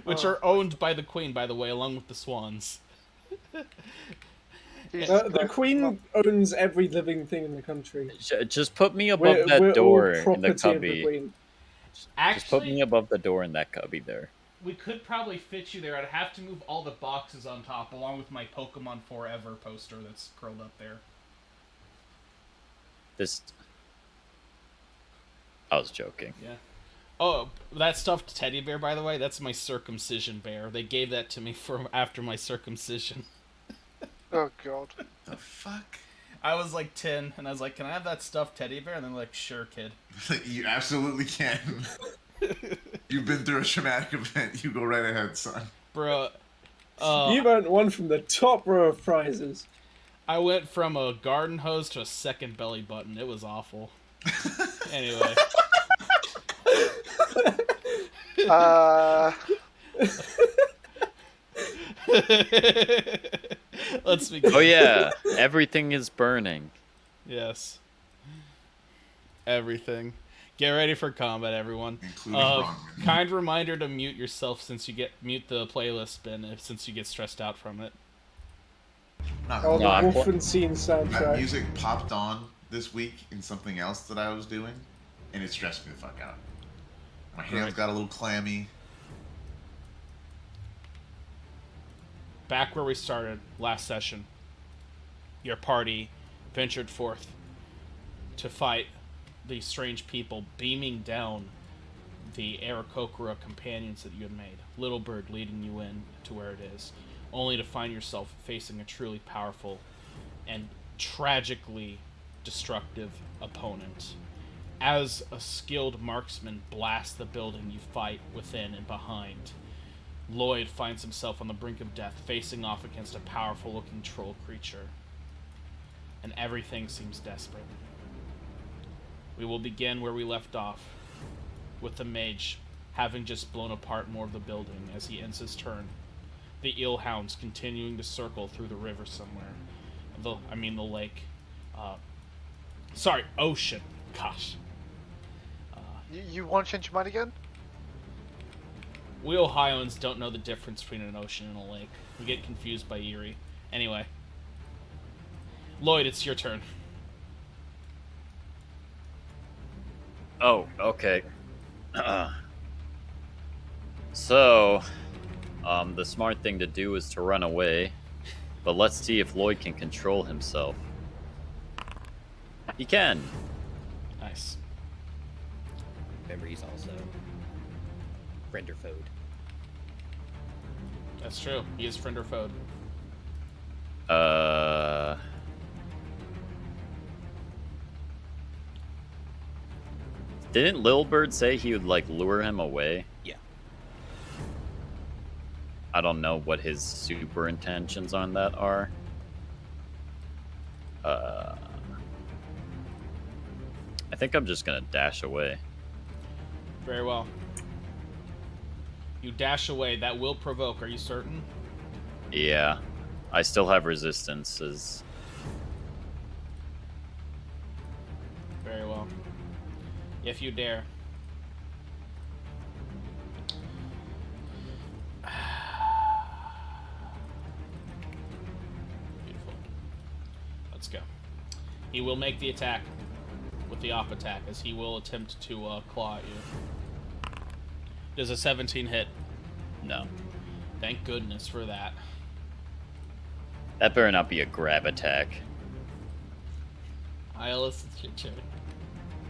Which are owned by the Queen, by the way, along with the swans. The Queen owns every living thing in the country. Just put me above that We're all door in the property of the cubby. Queen. Just put Actually, me above the door in that cubby there. we could probably fit you there. I'd have to move all the boxes on top, along with my Pokemon Forever poster that's curled up there. This. I was joking. Yeah. Oh, that stuffed teddy bear, by the way, that's my circumcision bear. They gave that to me for after my circumcision. Oh god. The fuck? I was like 10, and I was like, "Can I have that stuffed teddy bear?" And they're like, "Sure, kid." You absolutely can. You've been through a traumatic event. You go right ahead, son. Bruh. You've earned one from the top row of prizes. I went from a garden hose to a second belly button. It was awful. Anyway. Let's begin. Oh yeah, everything is burning. Yes. Everything. Get ready for combat, everyone. Including Bronwyn. Kind reminder to mute yourself since you mute the playlist bin since you get stressed out from it. Not Oh, the gonna lie. Wolfenstein That soundtrack. music popped on this week in something else that I was doing, and it stressed me the fuck out. My hands got a little clammy. Back where we started last session, your party ventured forth to fight these strange people beaming down the Aarakocra companions that you had made. Little Bird leading you in to where it is, only to find yourself facing a truly powerful and tragically destructive opponent. As a skilled marksman blasts the building you fight within and behind, Lloyd finds himself on the brink of death, facing off against a powerful-looking troll creature. And everything seems desperate. We will begin where we left off, with the mage having just blown apart more of the building as he ends his turn. The eelhounds continuing to circle through the river somewhere. The lake. Ocean. Gosh. You want to change your mind again? We Ohioans don't know the difference between an ocean and a lake. We get confused by Erie. Anyway. Lloyd, it's your turn. Oh, okay. So, the smart thing to do is to run away. But let's see if Lloyd can control himself. He can. Nice. Remember, he's also friend or foed. That's true. He is friend or foe. Didn't Lil Bird say he would, like, lure him away? Yeah. I don't know what his super intentions on that are. I think I'm just gonna dash away. Very well. You dash away. That will provoke. Are you certain? Yeah. I still have resistances. Very well. If you dare. Beautiful. Let's go. He will make the attack with the off attack as he will attempt to claw at you. Does a 17 hit? No. Thank goodness for that. That better not be a grab attack. Iolus, it's your turn.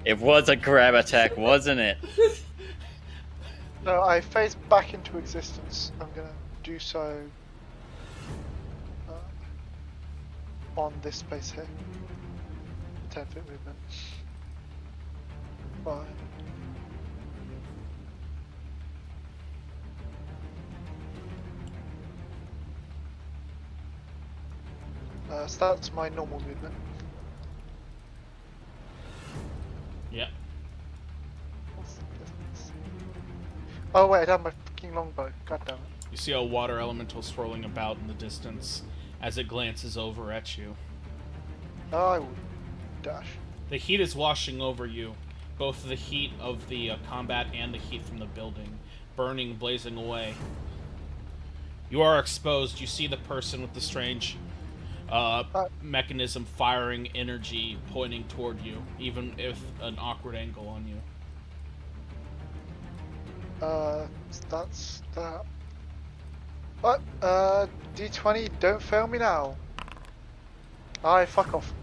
It was a grab attack, wasn't it? No, I phase back into existence. I'm gonna do so on this space here. 10-foot movement. 5. So that's my normal movement. Yep. What's the distance? Oh wait, I have my fucking longbow. God damn it. You see a water elemental swirling about in the distance as it glances over at you. I will dash. The heat is washing over you, both the heat of the combat and the heat from the building, burning, blazing away. You are exposed. You see the person with the strange mechanism firing energy pointing toward you, even if an awkward angle on you. That's that. What? D20, don't fail me now. Aye, fuck off.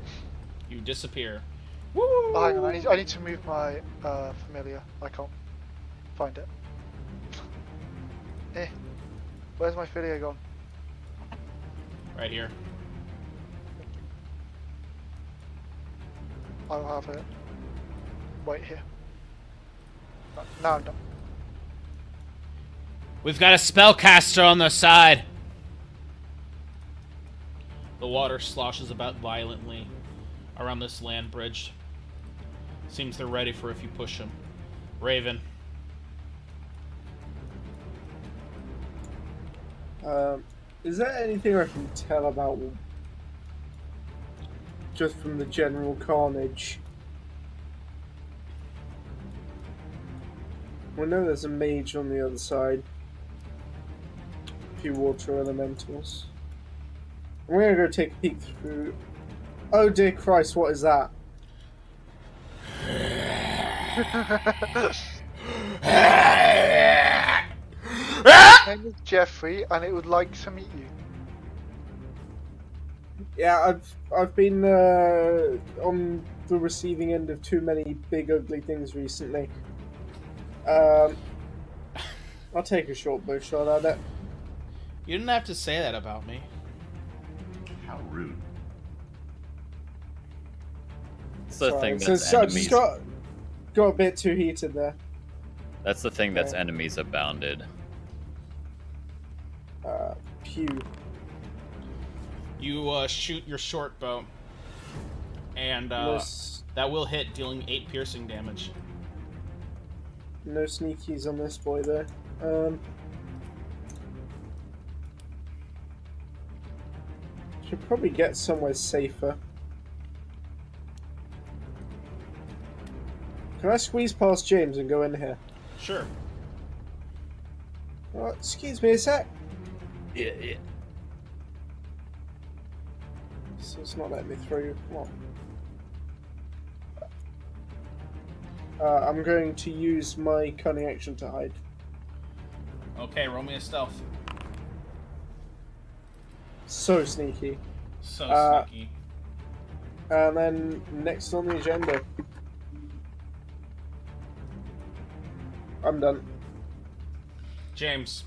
You disappear. Oh, hang on, I need to move my familiar. I can't find it. Where's my familiar gone? Right here. I'll have it. Wait here. Now I'm done. We've got a spellcaster on the side. The water sloshes about violently around this land bridge. Seems they're ready for if you push them. Raven. Is there anything I can tell about just from the general carnage? We know there's a mage on the other side. A few water elementals. I'm gonna go take a peek through. Oh dear Christ, what is that? My name is Jeffrey, and it would like to meet you. Yeah, I've been on the receiving end of too many big ugly things recently. I'll take a short bow shot at it. You didn't have to say that about me. How rude. It's the thing So that's I enemies. just got a bit too heated there. That's the thing that's Okay. enemies abounded. Pew. You shoot your short bow, and No, that will hit, dealing 8 piercing damage. no sneakies on this boy though. Should probably get somewhere safer. Can I squeeze past James and go in here? Sure. Oh, excuse me a sec. Yeah. So it's not letting me through. Come on. I'm going to use my cunning action to hide. Okay, roll me a stealth. So sneaky. So sneaky. And then next on the agenda. I'm done. James.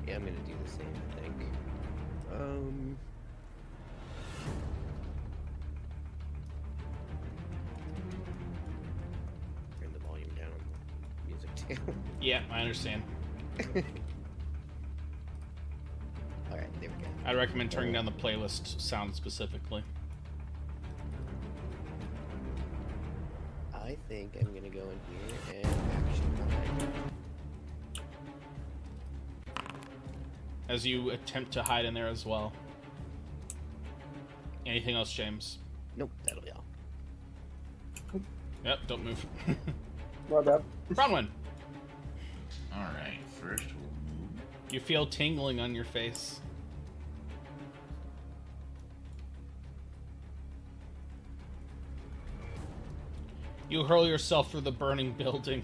Yeah, I'm gonna do the same, I think. Turn the volume down on the music too. Yeah, I understand. Alright, there we go. I'd recommend turning down the playlist sound specifically. I think I'm gonna go in here and action mine. As you attempt to hide in there as well. Anything else, James? Nope, that'll be all. Yep, don't move. My bad. Bronwyn, Alright, first we'll move. you feel tingling on your face. You hurl yourself through the burning building.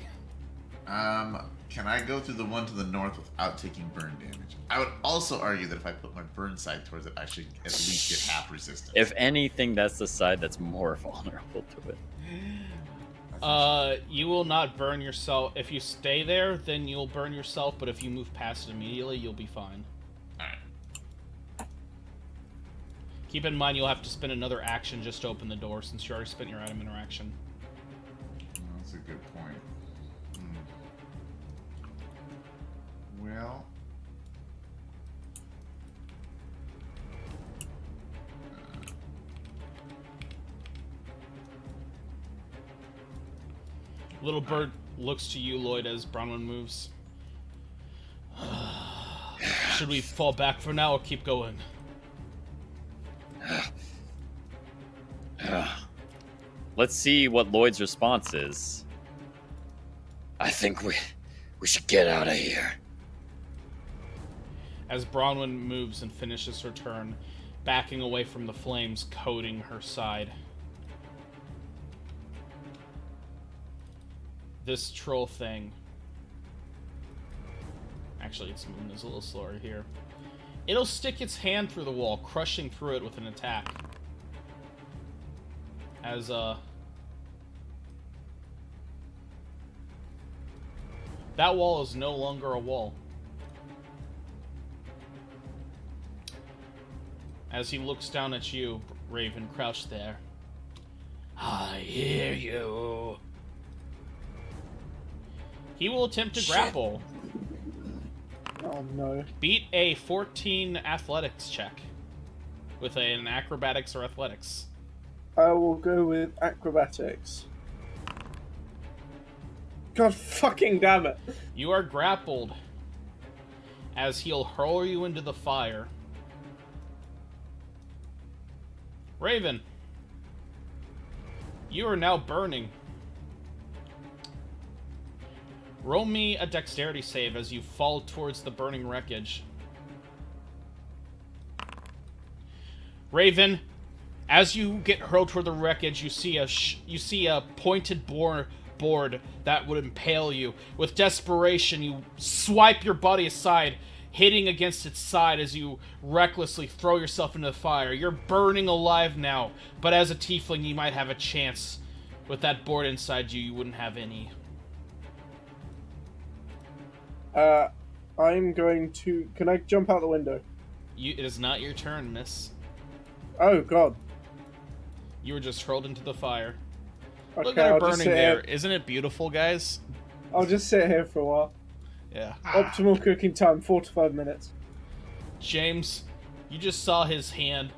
Can I go through the one to the north without taking burn damage? I would also argue that if I put my burn side towards it, I should at least get half resistance. If anything, that's the side that's more vulnerable to it. You will not burn yourself. If you stay there, then you'll burn yourself, but if you move past it immediately, you'll be fine. Alright. Keep in mind you'll have to spend another action just to open the door, since you already spent your item interaction. That's a good point. Well, Little bird looks to you, Lloyd, as Bronwyn moves. Should we fall back for now or keep going? let's see what Lloyd's response is. I think we should get out of here. As Bronwyn moves and finishes her turn, backing away from the flames coating her side. This troll thing... Actually, its movement is a little slower here. It'll stick its hand through the wall, crushing through it with an attack. As, that wall is no longer a wall. As he looks down at you, Raven, crouched there. I hear you. He will attempt to grapple. Oh no. Beat a 14 athletics check. With an acrobatics or athletics. I will go with acrobatics. God fucking damn it. You are grappled. As he'll hurl you into the fire. Raven. You are now burning. Roll me a dexterity save as you fall towards the burning wreckage. Raven, as you get hurled toward the wreckage, you see a pointed board that would impale you. With desperation, you swipe your body aside, hitting against its side as you recklessly throw yourself into the fire. You're burning alive now, but as a tiefling, you might have a chance. With that board inside you, you wouldn't have any. I'm going to... Can I jump out the window? It is not your turn, miss. Oh, God. You were just hurled into the fire. Okay, Look at her I'll just burning sit there. here. Isn't it beautiful, guys? I'll just sit here for a while. Yeah. Optimal cooking time, 4 to 5 minutes. James, you just saw his hand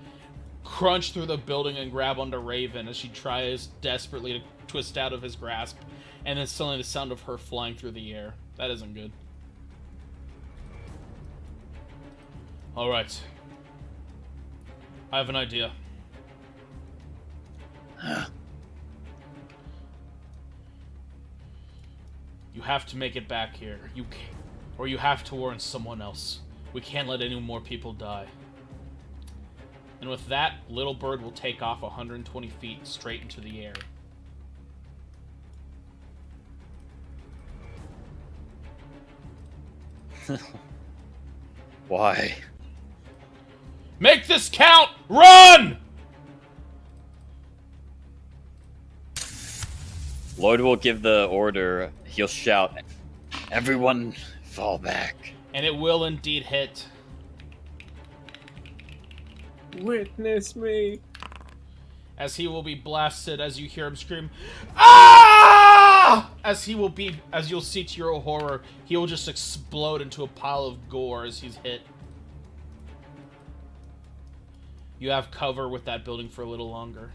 crunch through the building and grab onto Raven as she tries desperately to twist out of his grasp. And then suddenly the sound of her flying through the air. That isn't good. Alright. I have an idea. You have to make it back here. Or you have to warn someone else. We can't let any more people die. And with that, Little Bird will take off 120 feet straight into the air. Why? Make this count! Run! Lloyd will give the order. He'll shout, "Everyone fall back." And it will indeed hit. Witness me. As he will be blasted as you hear him scream, "Ah!" As you'll see to your horror, he will just explode into a pile of gore as he's hit. You have cover with that building for a little longer.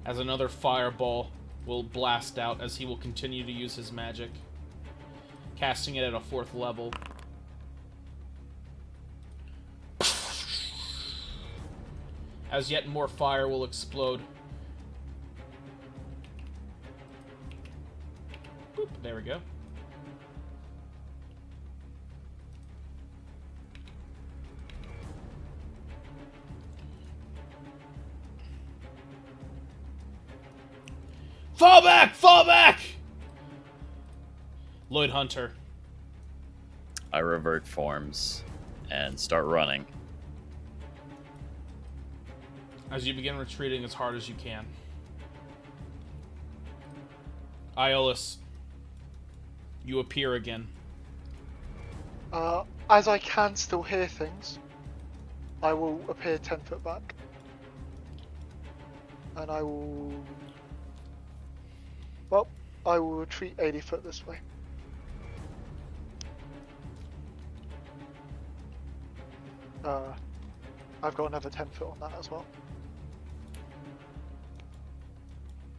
As another fireball will blast out as he will continue to use his magic, casting it at a 4th level. As yet more fire will explode. Boop, there we go. Fall back! Fall back! Lloyd Hunter. I revert forms and start running. As you begin retreating as hard as you can. Iolus, you appear again. As I can still hear things, I will appear 10 foot back. And I will... Well, I will retreat 80 foot this way. I've got another 10 foot on that as well.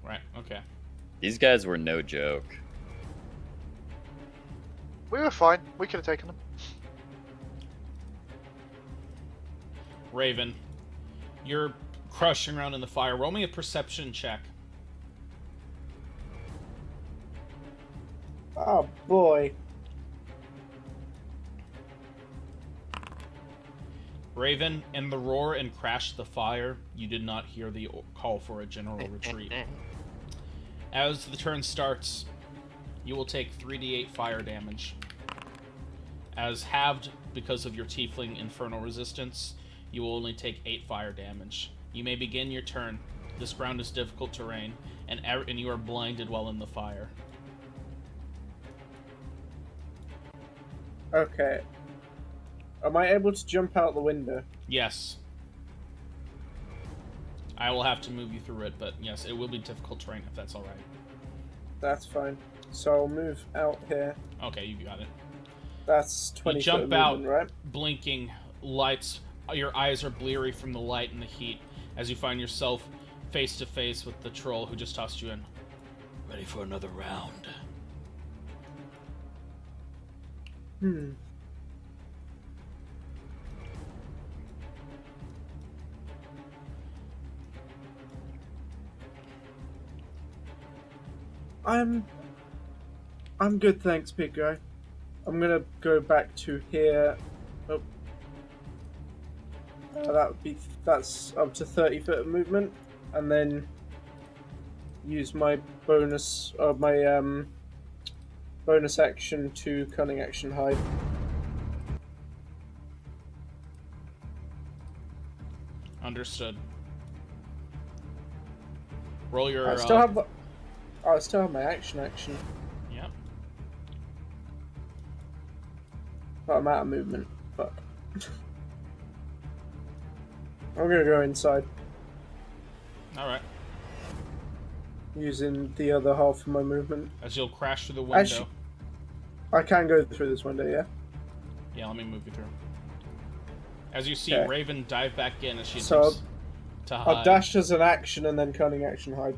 Right, okay. These guys were no joke. We were fine. We could have taken them. Raven, you're crushing around in the fire. Roll me a perception check. Oh boy. Raven, in the roar and crash of the fire, you did not hear the call for a general retreat. As the turn starts, you will take 3d8 fire damage. As halved because of your tiefling infernal resistance, you will only take 8 fire damage. You may begin your turn. This ground is difficult terrain, and you are blinded while in the fire. Okay. Am I able to jump out the window? Yes. I will have to move you through it, but yes, it will be difficult terrain if that's alright. That's fine. So I'll move out here. Okay, you got it. That's 20 You jump foot out, movement, right? blinking lights. Your eyes are bleary from the light and the heat as you find yourself face to face with the troll who just tossed you in. Ready for another round. Hmm. I'm good, thanks, big guy. I'm gonna go back to here. Oh. That's up to 30 foot of movement, and then use my bonus bonus action to cunning action hide. Understood. Roll your. I still have my action. Yep. But I'm out of movement. Fuck. I'm gonna go inside All right. using the other half of my movement. As you'll crash through the window. Actually- I can go through this window, yeah? Yeah, let me move you through. As you see Okay. Raven dive back in as she So, attempts to hide. I'll dash as an action and then cunning action hide.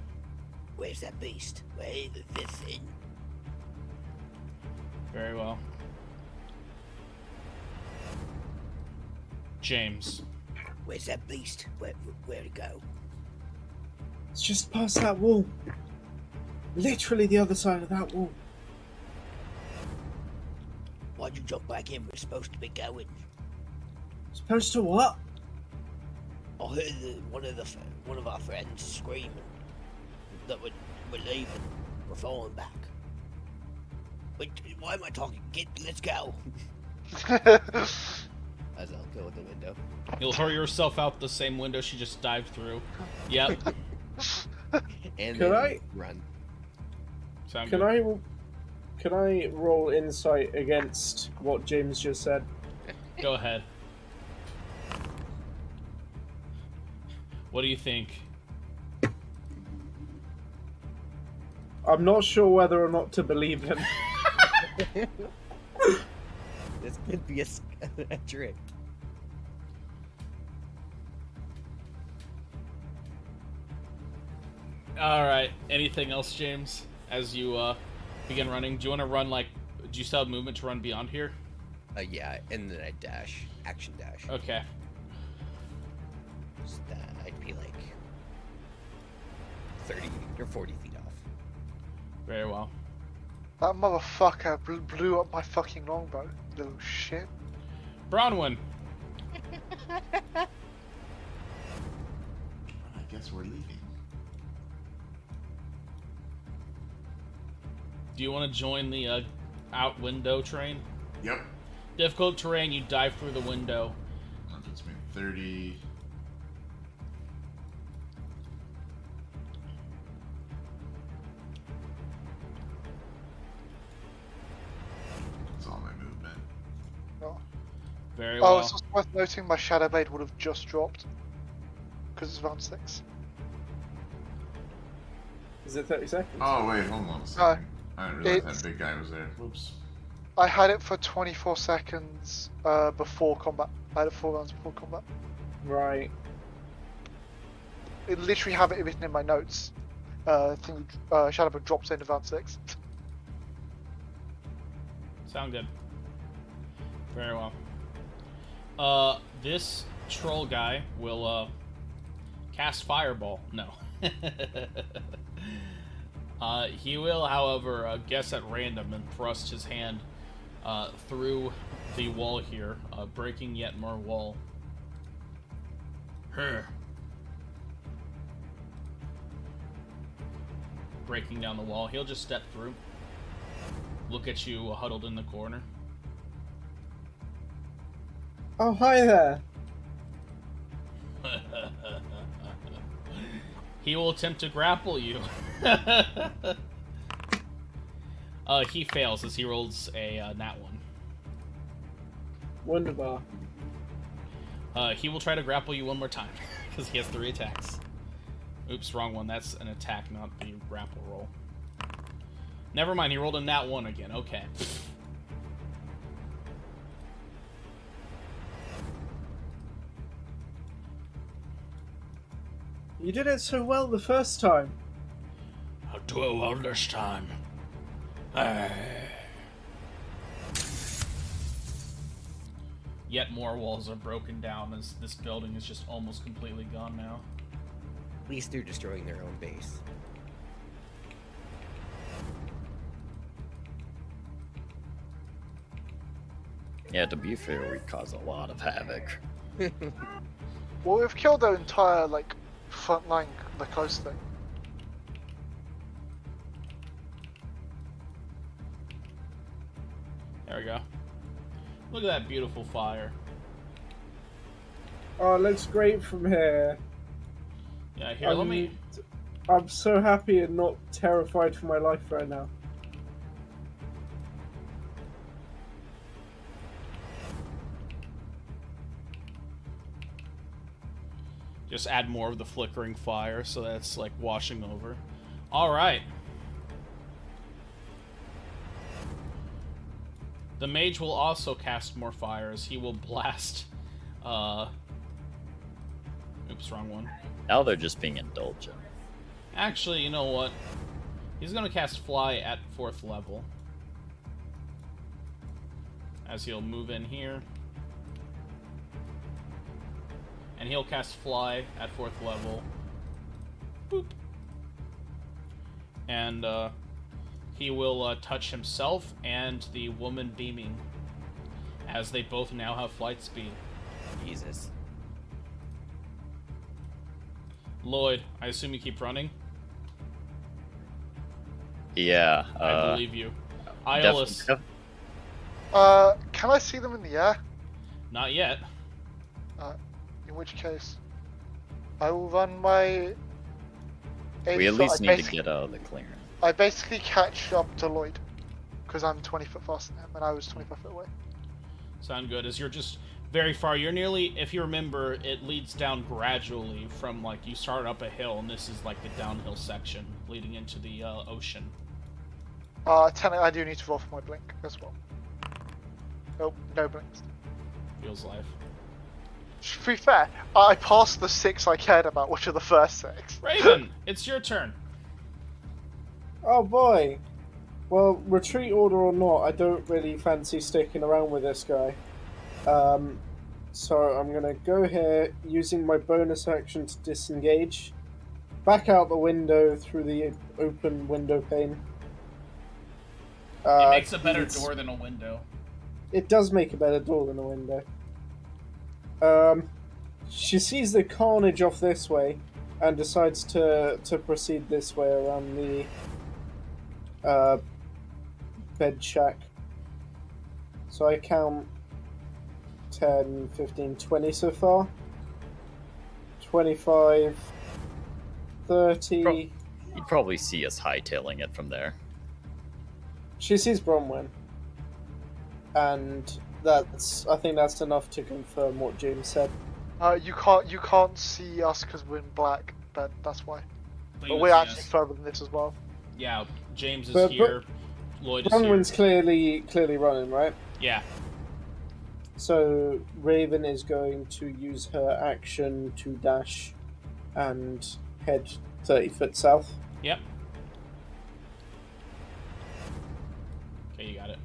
Where's that beast? Where is this thing? Very well. James. Where's that beast? Where'd it go? It's just past that wall. Literally the other side of that wall. Why'd you jump back in? We're supposed to be going. Supposed to what? I heard one of our friends screaming that we're leaving. We're falling back. Wait, why am I talking? Let's go. As I'll go in the window. You'll hurl yourself out the same window she just dived through. Yep. And Can then I- run. Sound Can good? Can I roll insight against what James just said? Go ahead. What do you think? I'm not sure whether or not to believe him. This could be a trick. All right. Anything else, James? As you begin running, do you want to run like? Do you still have movement to run beyond here? Yeah, and then I dash. Action dash. Okay. Just, I'd be like 30 or 40 feet off. Very well. That motherfucker blew up my fucking longbow. Little shit. Bronwyn. I guess we're leaving. Do you want to join the out window train? Yep. Difficult terrain. You dive through the window. That puts me at 30. That's all my movement. Oh, Very oh well. it's also worth noting my Shadow Blade would have just dropped. Because it's round 6. Is it 30 seconds? Oh, wait, hold on a second. I didn't realize that big guy was there. Whoops. I had it for 24 seconds before combat. I had it 4 rounds before combat. Right. It literally have it written in my notes. Shadow Blade drops into round 6. Sound good. Very well. This troll guy will Cast Fireball. No. He will, however, guess at random and thrust his hand through the wall here, breaking yet more wall. Breaking down the wall. He'll just step through. Look at you huddled in the corner. Oh, hi there. He will attempt to grapple you. He fails as he rolls a nat 1. Wunderbar. He will try to grapple you one more time because he has 3 attacks. Oops, wrong one. That's an attack, not the grapple roll. Never mind, he rolled a nat 1 again. Okay. You did it so well the first time. I'll do it well this time. Yet more walls are broken down as this building is just almost completely gone now. At least they're destroying their own base. Yeah, to be fair, we caused a lot of havoc. Well, we've killed their entire, like, front line, the coast thing. There we go. Look at that beautiful fire. Oh, it looks great from here. Yeah, here, let me... I'm so happy and not terrified for my life right now. Just add more of the flickering fire so that's like washing over. Alright. The mage will also cast more fire as he will blast. Oops, wrong one. Now they're just being indulgent. Actually, you know what? He's gonna cast Fly at 4th level. As he'll move in here. And he'll cast Fly at 4th level. Boop. And he will touch himself and the woman beaming. As they both now have flight speed. Jesus. Lloyd, I assume you keep running? Yeah. I believe you. Iolus, Can I see them in the air? not yet. In which case, I will run my... We at least need to get out of the clearing. I basically catch up to Lloyd, because I'm 20 foot faster than him, and I was 25 foot away. Sound good. As you're just very far. You're nearly, if you remember, it leads down gradually from, like, you start up a hill, and this is, like, the downhill section leading into the ocean. I do need to roll for my blink as well. Nope, no blinks. Feels life. To be fair, I passed the 6 I cared about, which are the first 6. Raven, it's your turn. Oh boy. Well, retreat order or not, I don't really fancy sticking around with this guy. So I'm gonna go here, using my bonus action to disengage, back out the window through the open window pane. It makes a better it's- door than a window. It does make a better door than a window. She sees the carnage off this way and decides to proceed this way around the bed shack. So I count 10, 15, 20 so far. 25, 30... You'd probably see us hightailing it from there. She sees Bronwyn. And I think that's enough to confirm what James said. You can't see us because we're in black, but that's why. But Leave we're us, actually yes. further than this as well. Yeah, James is But- here. Lloyd is Bronwyn's here. clearly running, right? Yeah. So Raven is going to use her action to dash and head 30 foot south. Yep. Okay, you got it.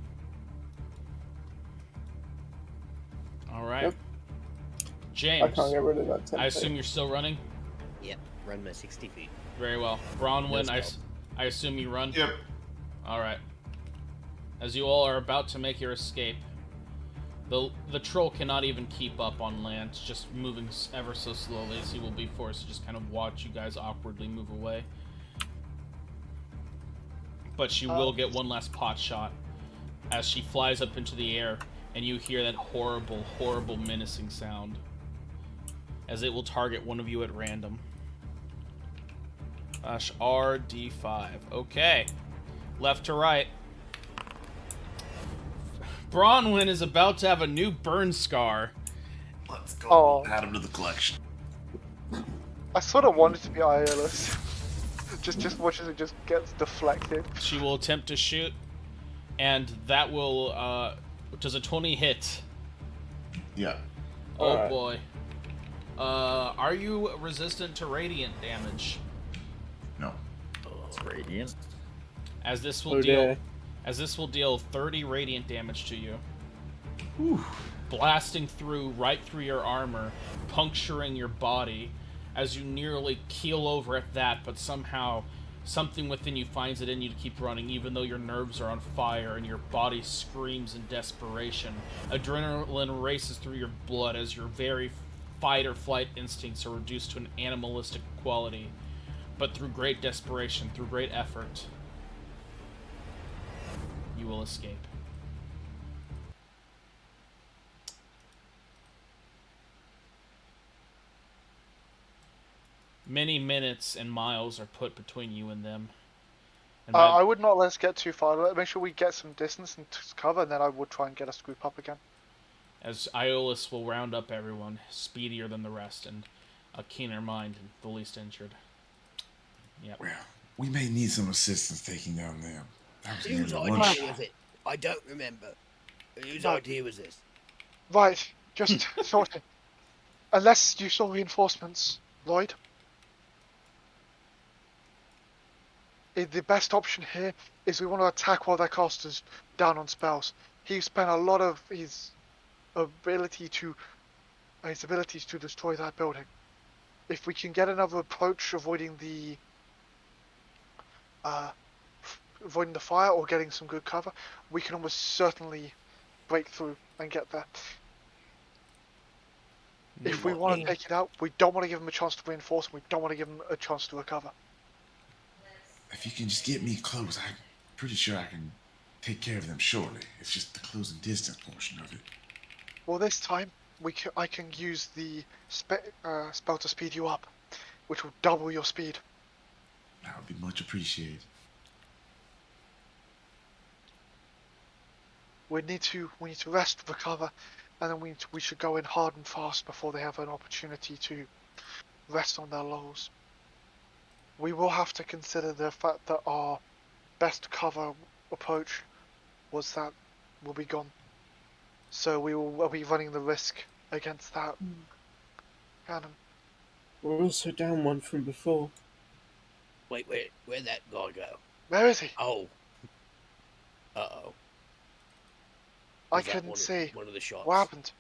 Alright. Yep. James, I can't get rid of that template. I assume you're still running? Yep, run my 60 feet. Very well. Bronwyn, No I assume you run? Yep. Alright. As you all are about to make your escape, the troll cannot even keep up on land, just moving ever so slowly, so he will be forced to just kind of watch you guys awkwardly move away. But she will get one last pot shot as she flies up into the air, and you hear that horrible, horrible menacing sound as it will target one of you at random. RD5. Okay. Left to right. Bronwyn is about to have a new burn scar. Let's go. Oh. Add him to the collection. I sort of wanted to be Iolaus. just watch as it just gets deflected. She will attempt to shoot, and that will, does a 20 hit? Yeah. Oh Alright. boy. Are you resistant to radiant damage? No. It's radiant. As this will Oh dear. this will deal 30 radiant damage to you. Whew. Blasting right through your armor, puncturing your body as you nearly keel over at that, but somehow something within you finds it in you to keep running, even though your nerves are on fire and your body screams in desperation. Adrenaline races through your blood as your very fight or flight instincts are reduced to an animalistic quality. But through great desperation, through great effort, you will escape. Many minutes and miles are put between you and them. And by- I would not let us get too far. Make sure we get some distance and cover, and then I would try and get us to group up again. as Iolus will round up everyone, speedier than the rest, and a keener mind and the least injured. Yep. Well, we may need some assistance taking down them. That was Whose nearly one idea shot. was it? I don't remember. Whose No. idea was this? Right, just sorting. Unless you saw reinforcements, Lloyd. The best option here is we want to attack while their caster's down on spells. He spent a lot of his abilities to destroy that building. If we can get another approach, avoiding the fire or getting some good cover, we can almost certainly break through and get there. If we want to take it out, we don't want to give them a chance to reinforce, and we don't want to give them a chance to recover. If you can just get me close, I'm pretty sure I can take care of them shortly. It's just the closing distance portion of it. Well, this time I can use the spell to speed you up, which will double your speed. That would be much appreciated. We need to rest, recover, and then we should go in hard and fast before they have an opportunity to rest on their laurels. We will have to consider the fact that our best cover approach was that we'll be gone. So we'll be running the risk against that cannon. We're also down one from before. Wait, where'd that guy go? Where is he? Oh. Uh-oh. I Was that couldn't see. one of the shots. What happened?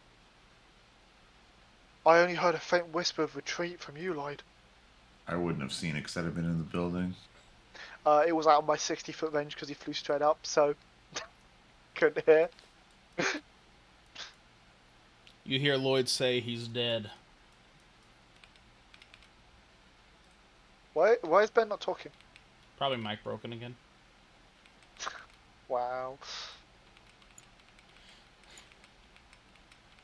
I only heard a faint whisper of retreat from you, Lloyd. I wouldn't have seen it because I'd have been in the building. It was out of my 60-foot range because he flew straight up, so couldn't hear. You hear Lloyd say he's dead. Why is Ben not talking? Probably mic broken again. Wow.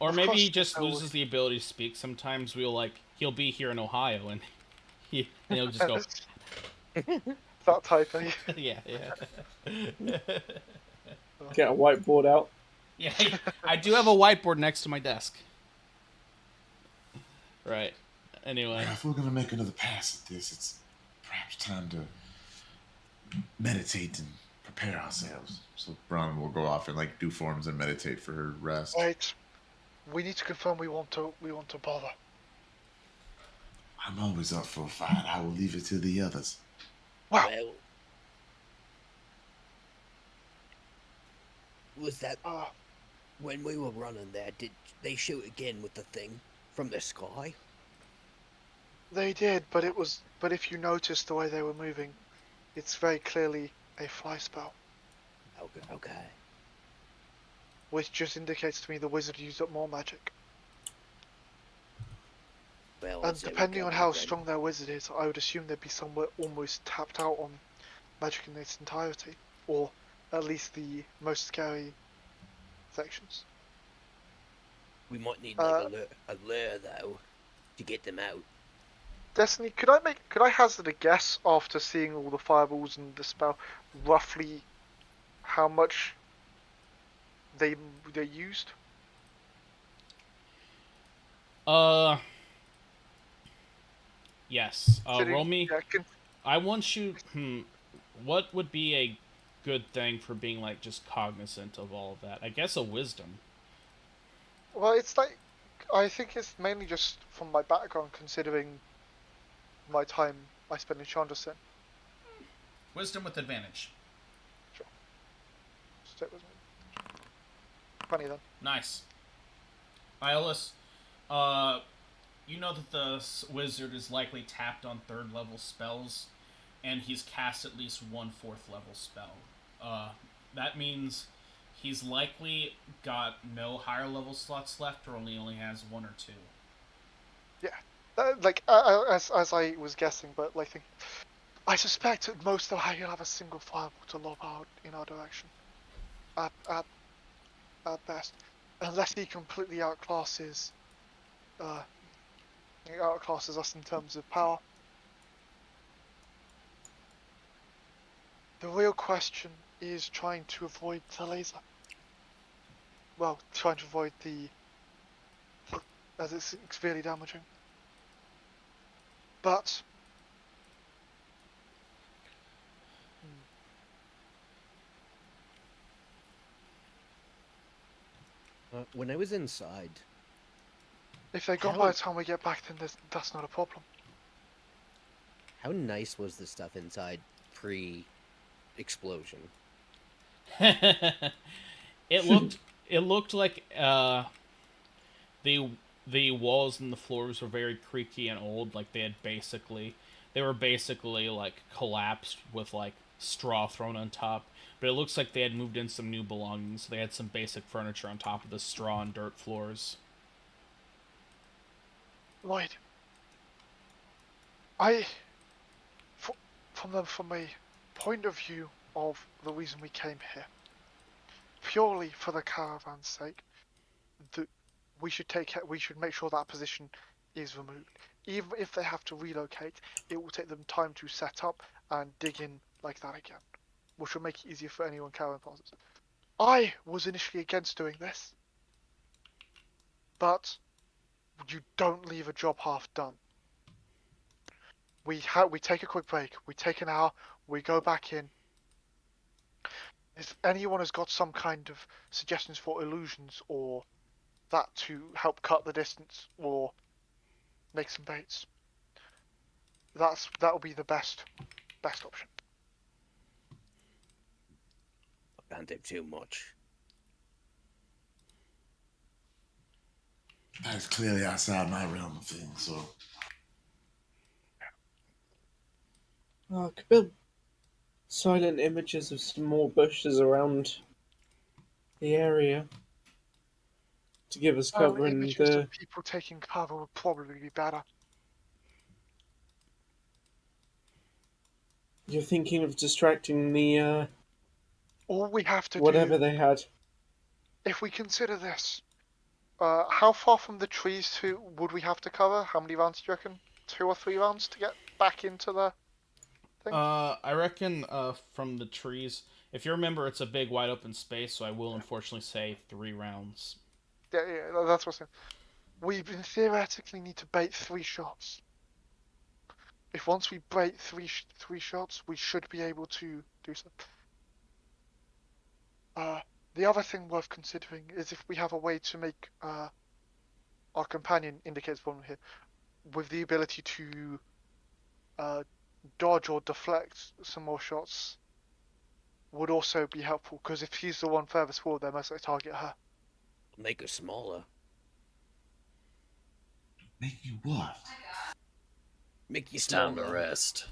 Or Of maybe course he just I would. loses the ability to speak. Sometimes he'll be here in Ohio and he'll just go, That typing. yeah. Get a whiteboard out. Yeah, I do have a whiteboard next to my desk. Right. Anyway. If we're going to make another pass at this, it's perhaps time to meditate and prepare ourselves. So Bron will go off and do forms and meditate for her rest. Right. We need to confirm we want to bother. I'm always up for a fight. I will leave it to the others. Wow. Well, was that when we were running there? Did they shoot again with the thing from the sky? They did, but if you notice the way they were moving, it's very clearly a fly spell, Okay. which just indicates to me the wizard used up more magic. Well, And I'd say we depending go on back how then. strong their wizard is, I would assume they'd be somewhere almost tapped out on magic in its entirety, or at least the most scary sections. We might need like Uh, a lure though to get them out. Destiny, could I hazard a guess after seeing all the fireballs and the spell, roughly how much they used? Yes. Roll Considering, me. yeah, I want you. What would be a good thing for being like just cognizant of all of that? I guess a wisdom. well, it's like I think it's mainly just from my background, considering my time I spent in Chandrasen. Wisdom with advantage. Sure, stay with me. 20 then. Nice. Iolus, you know that the wizard is likely tapped on 3rd level spells, and he's cast at least one 4th level spell. That means he's likely got no higher level slots left, or only has 1 or 2. Yeah, as I was guessing, but like I suspect at most they'll have a single fireball to lob out in our direction. At best, unless he completely outclasses us in terms of power. The real question is trying to avoid the laser. Well, trying to avoid as it's severely damaging. But When I was inside, if they're gone How- by the time we get back, then that's not a problem. how nice was the stuff inside pre-explosion? It looked like the walls and the floors were very creaky and old. Like they were basically like collapsed with like straw thrown on top. But it looks like they had moved in some new belongings. They had some basic furniture on top of the straw and dirt floors. Lloyd, from a point of view of the reason we came here, purely for the caravan's sake, we should make sure that position is removed. Even if they have to relocate, it will take them time to set up and dig in like that again, which will make it easier for anyone caravan passes. I was initially against doing this, but you don't leave a job half done. We take a quick break. We take an hour. We go back in. If anyone has got some kind of suggestions for illusions or that to help cut the distance or make some baits, that'll be the best option. I can't do too much. That is clearly outside my realm of things, so. I could build silent images of some more bushes around the area to give us cover in Images the. of people taking cover would probably be better. You're thinking of distracting the All we have to whatever do, they had. if we consider this, how far from the trees would we have to cover? How many rounds do you reckon? 2 or 3 rounds to get back into the thing? I reckon from the trees. If you remember, it's a big wide open space, so I will unfortunately say 3 rounds. Yeah, that's what I'm saying. We theoretically need to bait 3 shots. If once we bait three shots, we should be able to do so. The other thing worth considering is if we have a way to make our companion indicates problem here, with the ability to dodge or deflect some more shots, would also be helpful, because if she's the one furthest forward, they most likely target her. Make her smaller. Make you what? Make you It's slow time to down. rest.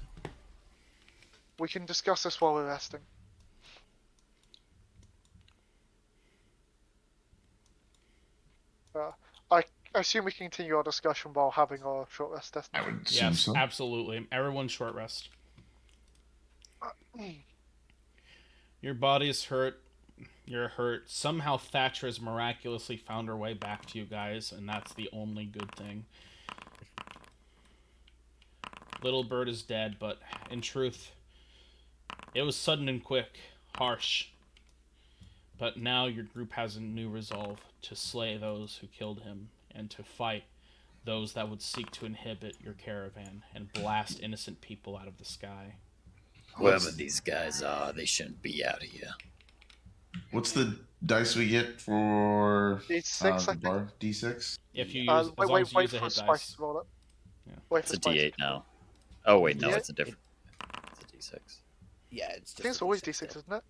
We can discuss this while we're resting. I assume we can continue our discussion while having our short rest. Destiny. I would assume Yes, so. absolutely. Everyone short rest. Your body's hurt. You're hurt. Somehow Thatcher has miraculously found her way back to you guys, and that's the only good thing. Little Bird is dead, but in truth, it was sudden and quick, harsh. But now your group has a new resolve to slay those who killed him and to fight those that would seek to inhibit your caravan and blast innocent people out of the sky. Whoever these guys are, they shouldn't be out here. What's the dice we get for D6, I the think. bar? D6? If you use, as long as you use a for hit Spicy dice. to roll it. Yeah. Wait It's for a Spicy. D8 now. Oh wait, no, D8? it's a different. It's a D6. Yeah, it's I just. think it's a always D6 D6, still. isn't it?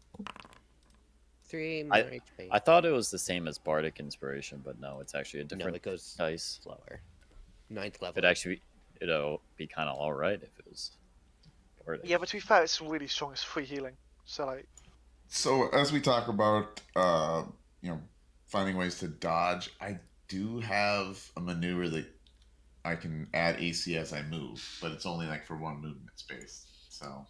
3 more HP. I thought it was the same as Bardic Inspiration, but no, it's actually a no, different it goes dice. slower. 9th level. It'd actually, it'll be kind of all right if it was Bardic. Yeah, but to be fair, it's really strong. It's free healing. So like, So as we talk about, finding ways to dodge, I do have a maneuver that I can add AC as I move, but it's only like for one movement space. So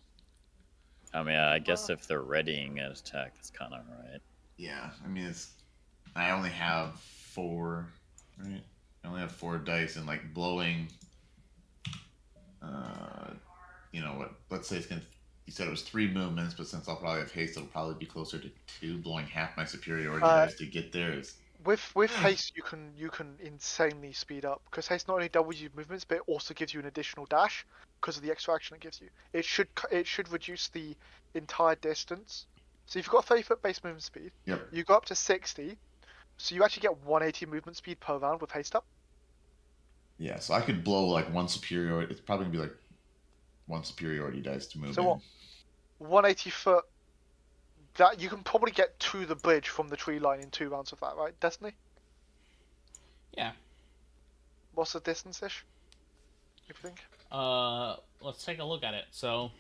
I mean, I guess if they're readying an attack, that's kind of right. yeah, I mean I only have 4, right? I only have 4 dice, and like blowing. Let's say it's gonna. You said it was 3 movements, but since I'll probably have haste, it'll probably be closer to 2. Blowing half my superiority dice to get there is. with haste, you can insanely speed up because haste not only doubles your movements, but it also gives you an additional dash because of the extra action it gives you. It should reduce the entire distance. So if you've got 30-foot base movement speed, Yep. you go up to 60, so you actually get 180 movement speed per round with haste up. Yeah, so I could blow like 1 superiority. It's probably gonna be like 1 superiority dice to move. So in. what? 180 foot. That you can probably get to the bridge from the tree line in 2 rounds of that, right, Destiny? Yeah. What's the distance ish? You think? Let's take a look at it. So,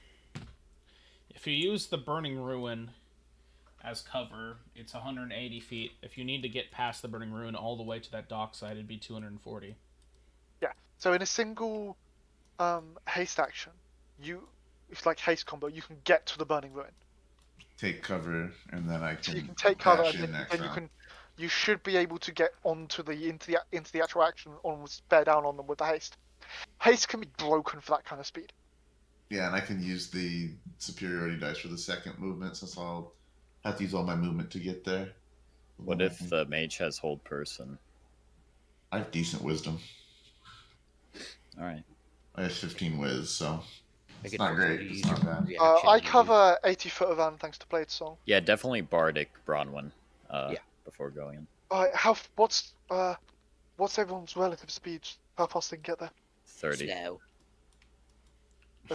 if you use the Burning Ruin as cover, it's 180 feet. If you need to get past the Burning Ruin all the way to that dock side, it'd be 240. Yeah. So in a single haste action, it's like haste combo. You can get to the Burning Ruin. Take cover, and then I can. So you can take cover, dash and in then next you round. you should be able to get into the actual action, almost bear down on them with the haste. Haste can be broken for that kind of speed. Yeah, and I can use the superiority dice for the second movement, since I'll have to use all my movement to get there. What Then I if can- the mage has hold person? I have decent wisdom. All right. I have 15 whiz, so I it's could not also great. use It's not your bad. reaction I and use- cover 80 foot around thanks to Blade Song. Yeah, definitely Bardic Bronwyn. Yeah. Before going in. What's everyone's relative speed? How fast they can get there? 30. Slow.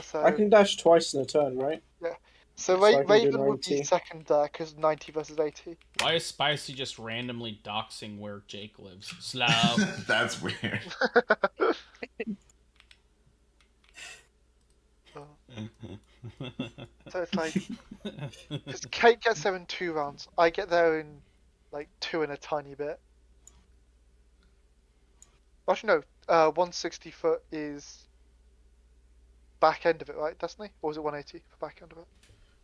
So, I can dash twice in a turn, right? so so I can do Raven would be 90. second there because 90 versus 80. Why is Spicy just randomly doxing where Jake lives? Slow. That's weird. So it's like, because Kate gets there in 2 rounds, I get there in like 2 and a tiny bit. Actually, no, 160 foot is back end of it, right, Destiny? Or is it 180 for back end of it?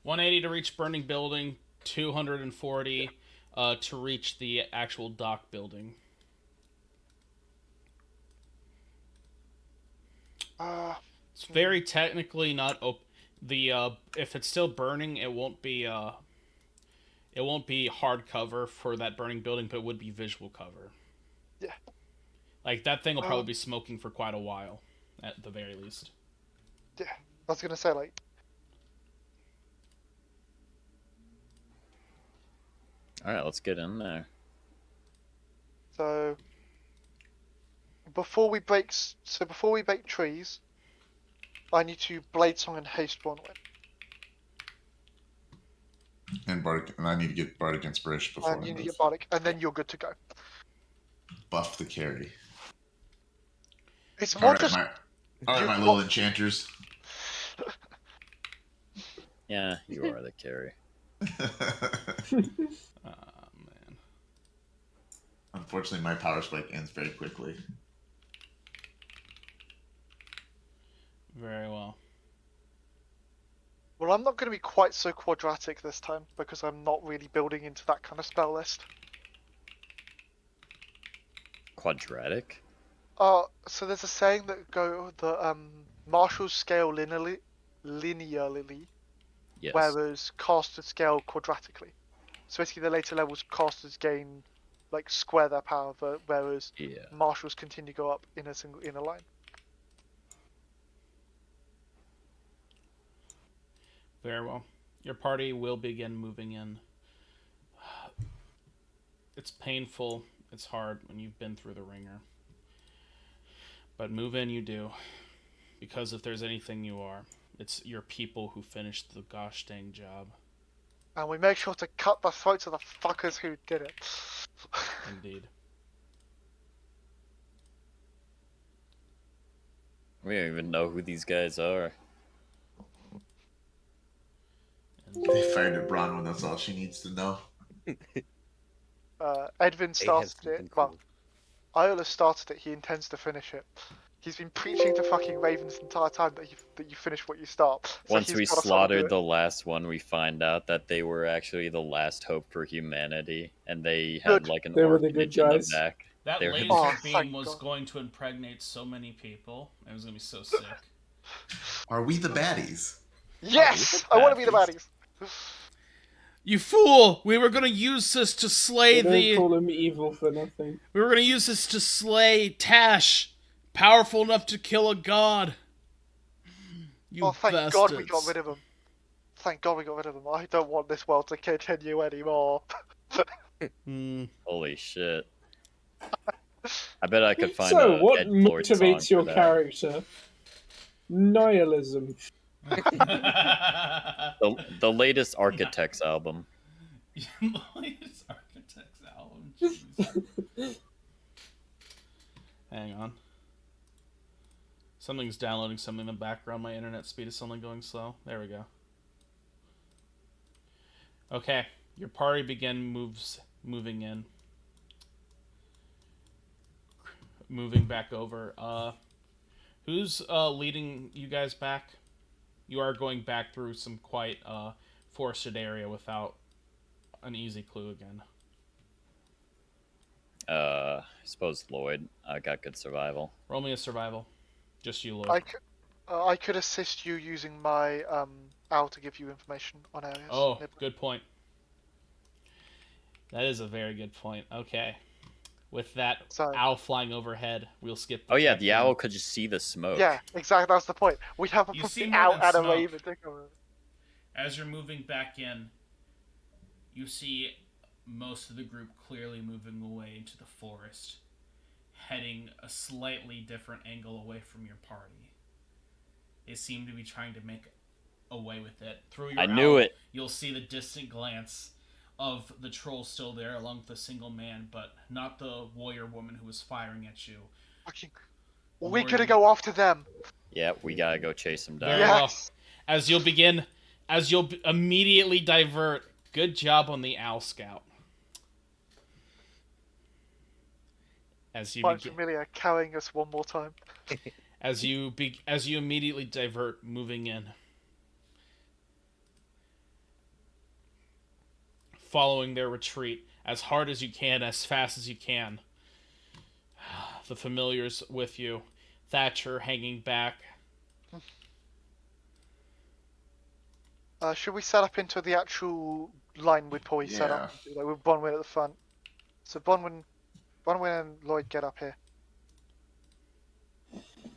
180 to reach Burning Building, 240 to reach the actual dock building. It's very technically not if it's still burning, it won't be hard cover for that burning building, but it would be visual cover. Yeah. Like that thing will probably be smoking for quite a while, at the very least. Yeah, I was gonna say like, All right, let's get in there. so before we break trees, I need to Blade Song and Haste Bronwyn. And I need to get Bardic Inspiration before And I you need to move. get Bardic, and then you're good to go. Buff the carry. It's more Alright, just my All right, You my got- little enchanters. Yeah, you are the carry. Man. Unfortunately, my power spike ends very quickly. Very well. Well, I'm not going to be quite so quadratic this time because I'm not really building into that kind of spell list. Quadratic? So there's a saying that marshals scale linearly, Yes. whereas casters scale quadratically. So basically, the later levels casters gain like square their power, whereas Yeah. marshals continue to go up in a line. Very well. Your party will begin moving in. It's painful. It's hard when you've been through the ringer. But move in you do. Because if there's anything you are, it's your people who finished the gosh dang job. And we make sure to cut the throats of the fuckers who did it. Indeed. We don't even know who these guys are. They fired at Bronwyn. That's all she needs to know. Edvin They have started something it. Well, cool. Iola started it. He intends to finish it. He's been preaching to fucking Ravens the entire time that you finish what you start. So Once he's we gotta fucking do slaughtered it. the last one, we find out that they were actually the last hope for humanity, and they had Good. like an They were the good orphanage in the guys. back. That They were laser Oh, beam thank was God. going to impregnate so many people. It was going to be so sick. Are we the baddies? Yes, I want to be the baddies. You fool! We were going to use this to slay They don't call him evil for nothing. We were going to use this to slay Tash, powerful enough to kill a god. You Oh, thank bastards. God we got rid of them. Thank God we got rid of them. I don't want this world to continue anymore. Hmm. Holy shit! I bet I could find So, a what Ed Lord song motivates your for that. character? Nihilism. The latest Architects album. Latest Architects album. Jeez. Hang on. Something's downloading something in the background. My internet speed is suddenly going slow. There we go. Okay, your party moving in. Moving back over. Who's leading you guys back? You are going back through some quite forested area without an easy clue again. I suppose Lloyd. I got good survival. Roll me a survival. Just you, Lloyd. I could assist you using my owl to give you information on areas. Oh, nearby. good point. That is a very good point. Okay. With that So- owl flying overhead, we'll skip Oh yeah, check-in. the owl could just see the smoke. Yeah, exactly. That's the point. We have a You see fucking more owl than and a smoke. raven. Take over. As you're moving back in, you see most of the group clearly moving away into the forest, heading a slightly different angle away from your party. They seem to be trying to make away with it. Through your I knew owl, it. You'll see the distant glance of the troll still there, along with a single man, but not the warrior woman who was firing at you. Fucking. We're Lord. gonna go after them. Yeah, we gotta go chase them down. Very Yes. well. As you'll immediately divert. Good job on the owl scout. As you Find begin, familiar carrying us one more time. as you immediately divert, moving in, following their retreat as hard as you can, as fast as you can. The familiars with you, Thatcher hanging back. Should we set up into the actual line we'd probably set up? Like with Bronwyn at the front. So Bronwyn and Lloyd get up here.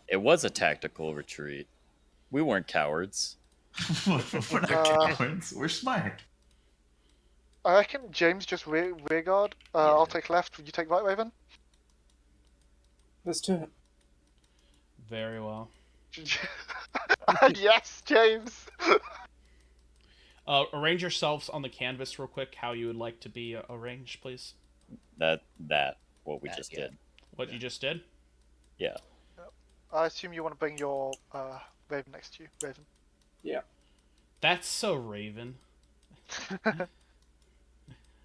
It was a tactical retreat. We weren't cowards. We're not cowards. We're smart. I reckon James just rear guard. I'll take left. You take right, Raven. Let's do it. Very well. Yes, James. Arrange yourselves on the canvas real quick. How you would like to be arranged, please. What we That, just yeah. did. What you just did. Yeah. I assume you want to bring your Raven next to you, Raven. That's so Raven.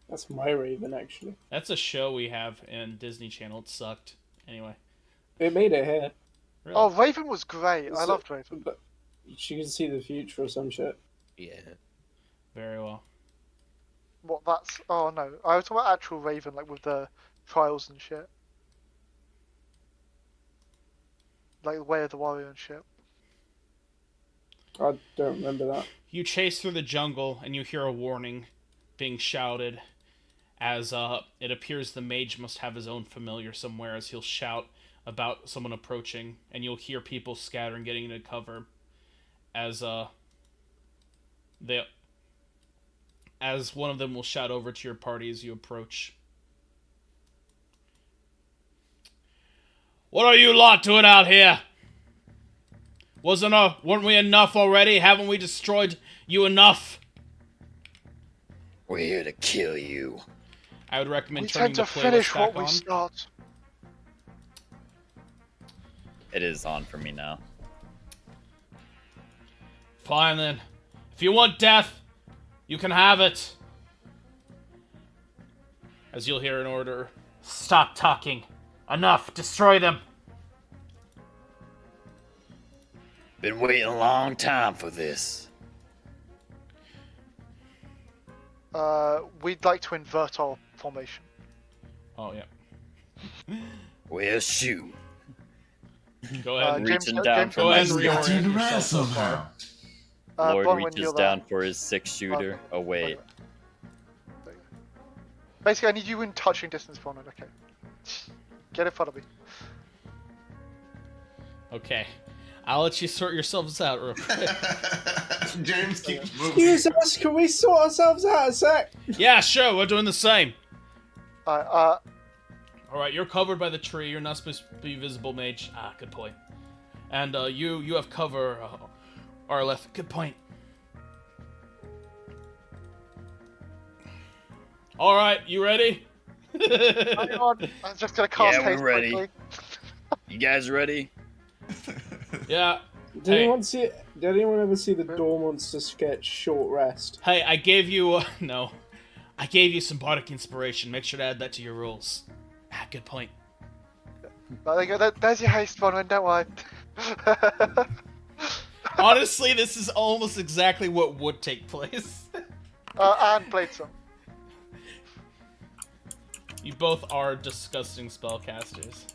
That's my Raven, actually. That's a show we have in Disney Channel. It sucked. Anyway. It made it here. Really? Oh, Raven was great. I So- loved Raven. But she can see the future or some shit. Yeah. Very well. What? That's. Oh no, I was talking about actual Raven, like with the trials and shit. Like the Way of the Warrior and shit. I don't remember that. You chase through the jungle and you hear a warning being shouted as it appears the mage must have his own familiar somewhere as he'll shout about someone approaching, and you'll hear people scattering getting into cover as one of them will shout over to your party as you approach. What are you lot doing out here? Weren't we enough already? Haven't we destroyed you enough? We're here to kill you. I would recommend We turning tend the to playlist finish back what we on. start. It is on for me now. Fine then. If you want death, you can have it. As you'll hear an order. Stop talking. Enough. Destroy them. Been waiting a long time for this. We'd like to invert our formation. Oh, yeah. Well, shoot. Go ahead. James, Reaching down James, for Go my ahead and We got reorient turned yourself around so far. somehow. Lord Bronwyn, reaches you're down there. for his 6-shooter. Oh, wait. Basically, I need you in touching distance, Bronwyn. Okay. Get in front of me. Okay. I'll let you sort yourselves out real quick. James keeps moving. Excuse us, can we sort ourselves out a sec? Yeah, sure. We're doing the same. Alright, You're covered by the tree. You're not supposed to be visible, mage. Ah, good point. And you have cover, Arleth. Good point. All right, you ready? hang on. I'm just gonna cast Yeah, we're haste ready. quickly. You guys ready? Yeah. Did Hey. anyone ever see the Door Monster sketch Short Rest? Hey, I gave you no. I gave you some bardic inspiration. Make sure to add that to your rules. Ah, good point. There you go. There's your haste, Bronwyn. Don't worry. Honestly, this is almost exactly what would take place. And Bladesome. You both are disgusting spellcasters.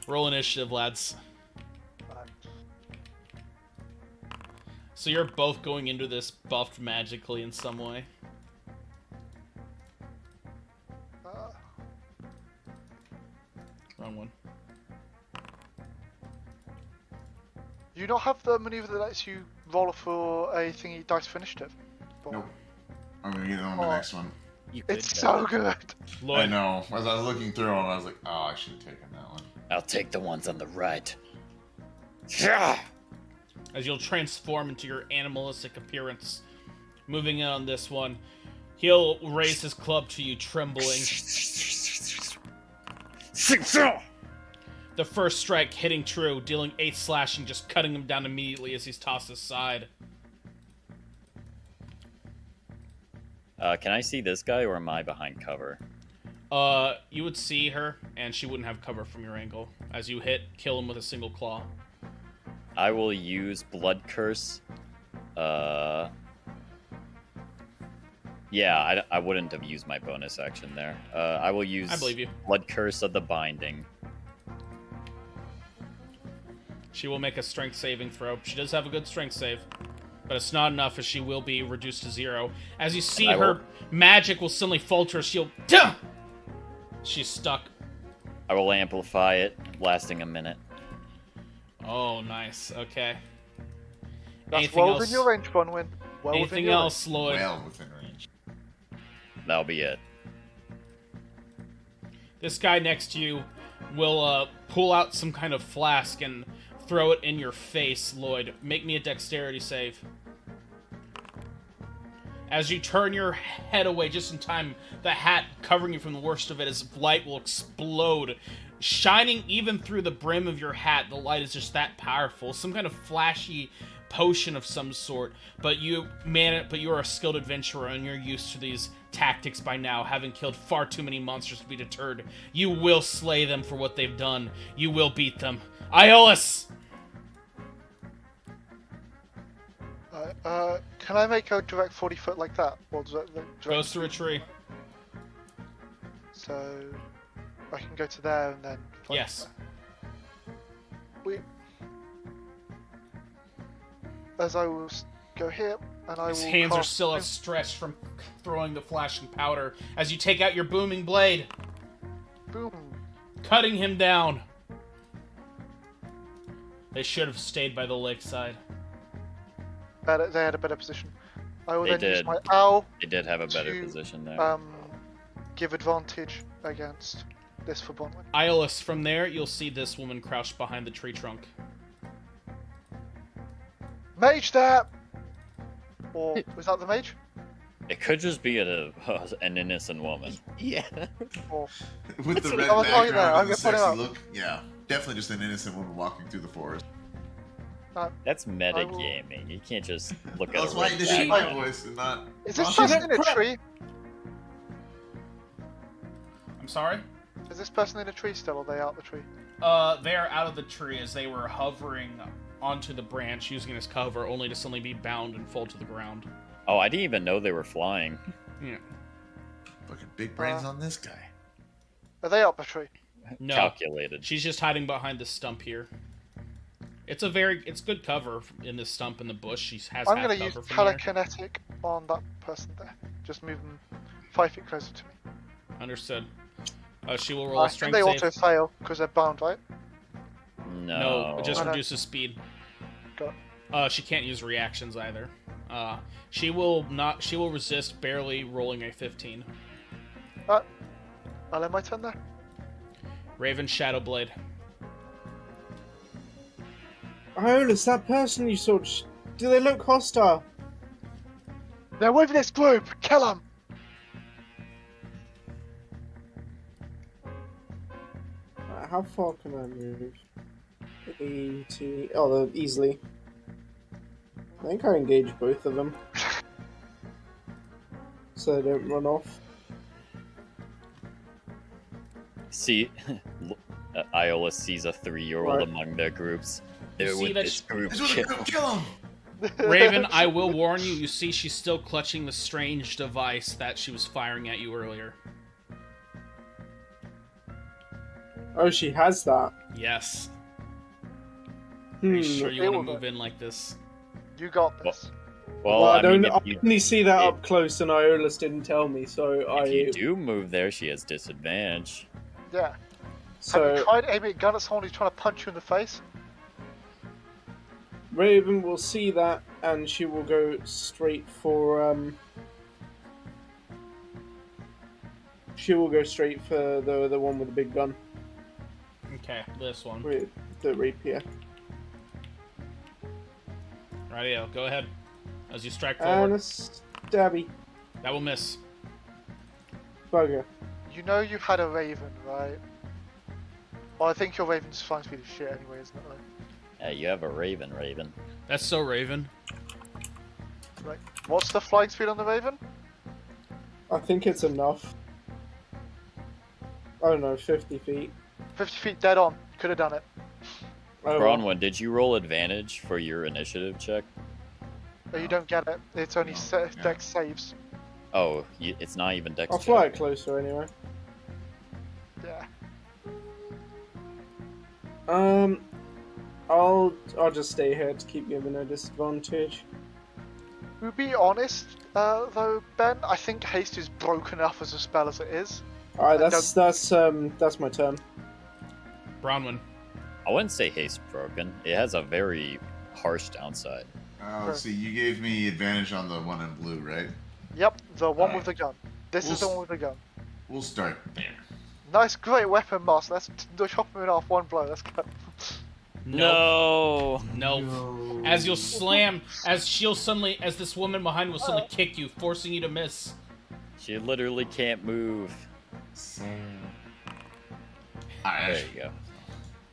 Roll initiative, lads. So you're both going into this buffed magically in some way. Wrong one. You not have the maneuver that lets you roll for a thingy dice for initiative? Nope. I'm gonna get it on the Oh. next one. You could It's so good. I Lloyd, know. As I was looking through them, I was like, oh, I should have taken that one. I'll take the ones on the right. as you'll transform into your animalistic appearance, moving in on this one, he'll raise his club to you, trembling. The first strike hitting true, dealing 8 slashing, just cutting him down immediately as he's tossed aside. Can I see this guy, or am I behind cover? You would see her, and she wouldn't have cover from your angle. As you kill him with a single claw. I will use Blood Curse. Yeah, I wouldn't have used my bonus action there. I will use I believe you. Blood Curse of the Binding. She will make a strength saving throw. She does have a good strength save, but it's not enough as she will be reduced to 0. As you see, I her will- magic will suddenly falter as she'll... Duh! She's stuck. I will amplify it, lasting a minute. Oh, nice. Okay. That's Anything well else? within your range, Bronwyn. Well within Anything your else, Lloyd? Well within range. That'll be it. This guy next to you will pull out some kind of flask and throw it in your face, Lloyd. Make me a dexterity save. As you turn your head away just in time, the hat covering you from the worst of it as light will explode, shining even through the brim of your hat. The light is just that powerful. Some kind of flashy potion of some sort. But you are a skilled adventurer and you're used to these tactics by now, having killed far too many monsters to be deterred. You will slay them for what they've done. You will beat them. Iolus! Can I make a direct 40 foot like that? Or direct Goes through a tree. So I can go to there and then. Yes. As I will go here, and I His will. hands are cast- still outstretched from throwing the flashing powder as you take out your booming blade, Boom. cutting him down. They should have stayed by the lakeside. They had a better position. I will They then use did. my owl. They did have a better To, position there. Give advantage against this for Bronwyn. Iolus, from there, you'll see this woman crouched behind the tree trunk. Mage that! Or was that the mage? It could just be an innocent woman. Yeah. Or With the red I was like, background I'm and the gonna put it sexy up. look, yeah, definitely just an innocent woman walking through the forest. That's will- metagaming. You can't just look at That's a why I red did it in my background. voice and not. is this Ross. person in a tree? I'm sorry? Is this person in a tree still, or are they out the tree? They are out of the tree as they were hovering onto the branch, using it as cover, only to suddenly be bound and fall to the ground. Oh, I didn't even know they were flying. Yeah. Fucking big brains on this guy. Are they up the tree? No. Calculated. She's just hiding behind the stump here. It's good cover in this stump in the bush. She has I'm half gonna use cover from there. telekinetic on that person there. Just move them 5 feet closer to me. Understood. She will roll a And strength they save. auto fail because they're bound, right? No. No, it just Oh, no. reduces speed. Got She can't use reactions either. She will resist, barely rolling a 15. I'll end my turn there. Raven Shadowblade. Iolus, that person you saw, do they look hostile? They're with this group! Kill them! How far can I move? 80. Oh, they're easily. I think I engage both of them. So they don't run off. See, Iolus sees a 3-year-old Right. among their groups. You They're see with that this sh- group. He's with a group, kill him! Raven, I will warn you, you see she's still clutching the strange device that she was firing at you earlier. Oh, she has that. Yes. Are you sure you Deal want to with move in like this? You got this. Well, Well, I I don't. mean, I if you, only see that if- up close, and Iolus didn't tell me, so if you do move there, she has disadvantage. Yeah. Have So you tried aiming a gun at someone who's trying to punch you in the face? Raven will see that, and she will go straight for. She will go straight for the one with the big gun, Okay, this one. with the rapier. Rightio, go ahead. As you strike And forward. a stabby That will miss. bugger. You know you had a raven, right? Well, I think your raven's flying speed is shit anyway, isn't it? Though? You have a Raven. That's so Raven. Right. What's the flying speed on the raven? I think it's enough. I don't know, 50 feet. 50 feet dead on. Could have done it. Oh, well. Bronwyn, did you roll advantage for your initiative check? But you don't get it. It's only No, dex saves. Oh, it's not even dex I'll check. fly it closer anyway. Yeah. I'll just stay here to keep giving her disadvantage. To be honest, though, Ben, I think haste is broken enough as a spell as it is. Alright, I that's my turn. Bronwyn. I wouldn't say haste broken. It has a very harsh downside. Let's see, you gave me advantage on the one in blue, right? Yep, the one Alright. with the gun. This is the one with the gun. We'll start there. Nice, great weapon, master. Let's chop him in half one blow. Let's go. No. No. As you'll slam, as this woman behind will suddenly kick you, forcing you to miss. She literally can't move. So, There you go.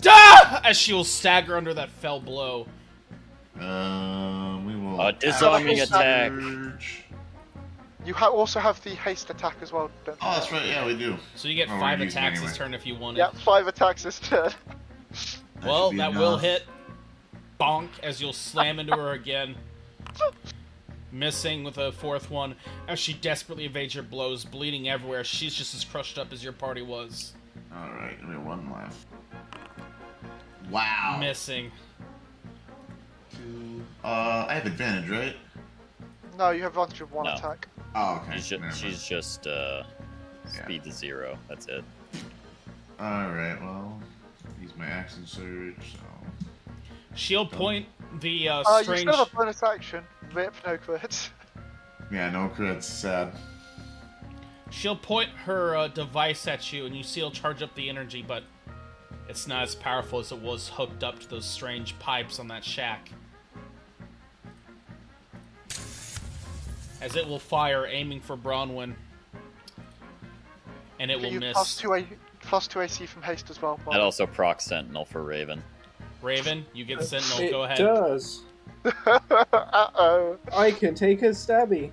Ah! As she will stagger under that fell blow. We will. Disarming Attack. attack. Surge. You also have the haste attack as well. Don't Oh, that's right. Yeah, we do. So you get Oh, we're 5 gonna use it attacks anyway. this turn if you wanted. Yeah, 5 attacks this turn. Well, should be that will enough. hit. Bonk, as you'll slam into her again. Missing with a 4th one. As she desperately evades your blows, bleeding everywhere. She's just as crushed up as your party was. Alright, we have 1 left. Wow. Missing. 2. I have advantage, right? No, you have advantage of 1 No. attack. Oh, okay. She's just speed to 0. That's it. Alright, well, use my action surge, so. She'll point the You strange. still have a bonus action. Rip, no crits. Yeah, no crits, sad. She'll point her device at you, and you see it'll charge up the energy, but it's not as powerful as it was hooked up to those strange pipes on that shack. As it will fire, aiming for Bronwyn. And it will You miss. plus 2 AC from haste as well. That also procs Sentinel for Raven. Raven, you get Sentinel, It go ahead. does. Uh-oh. I can take a stabby.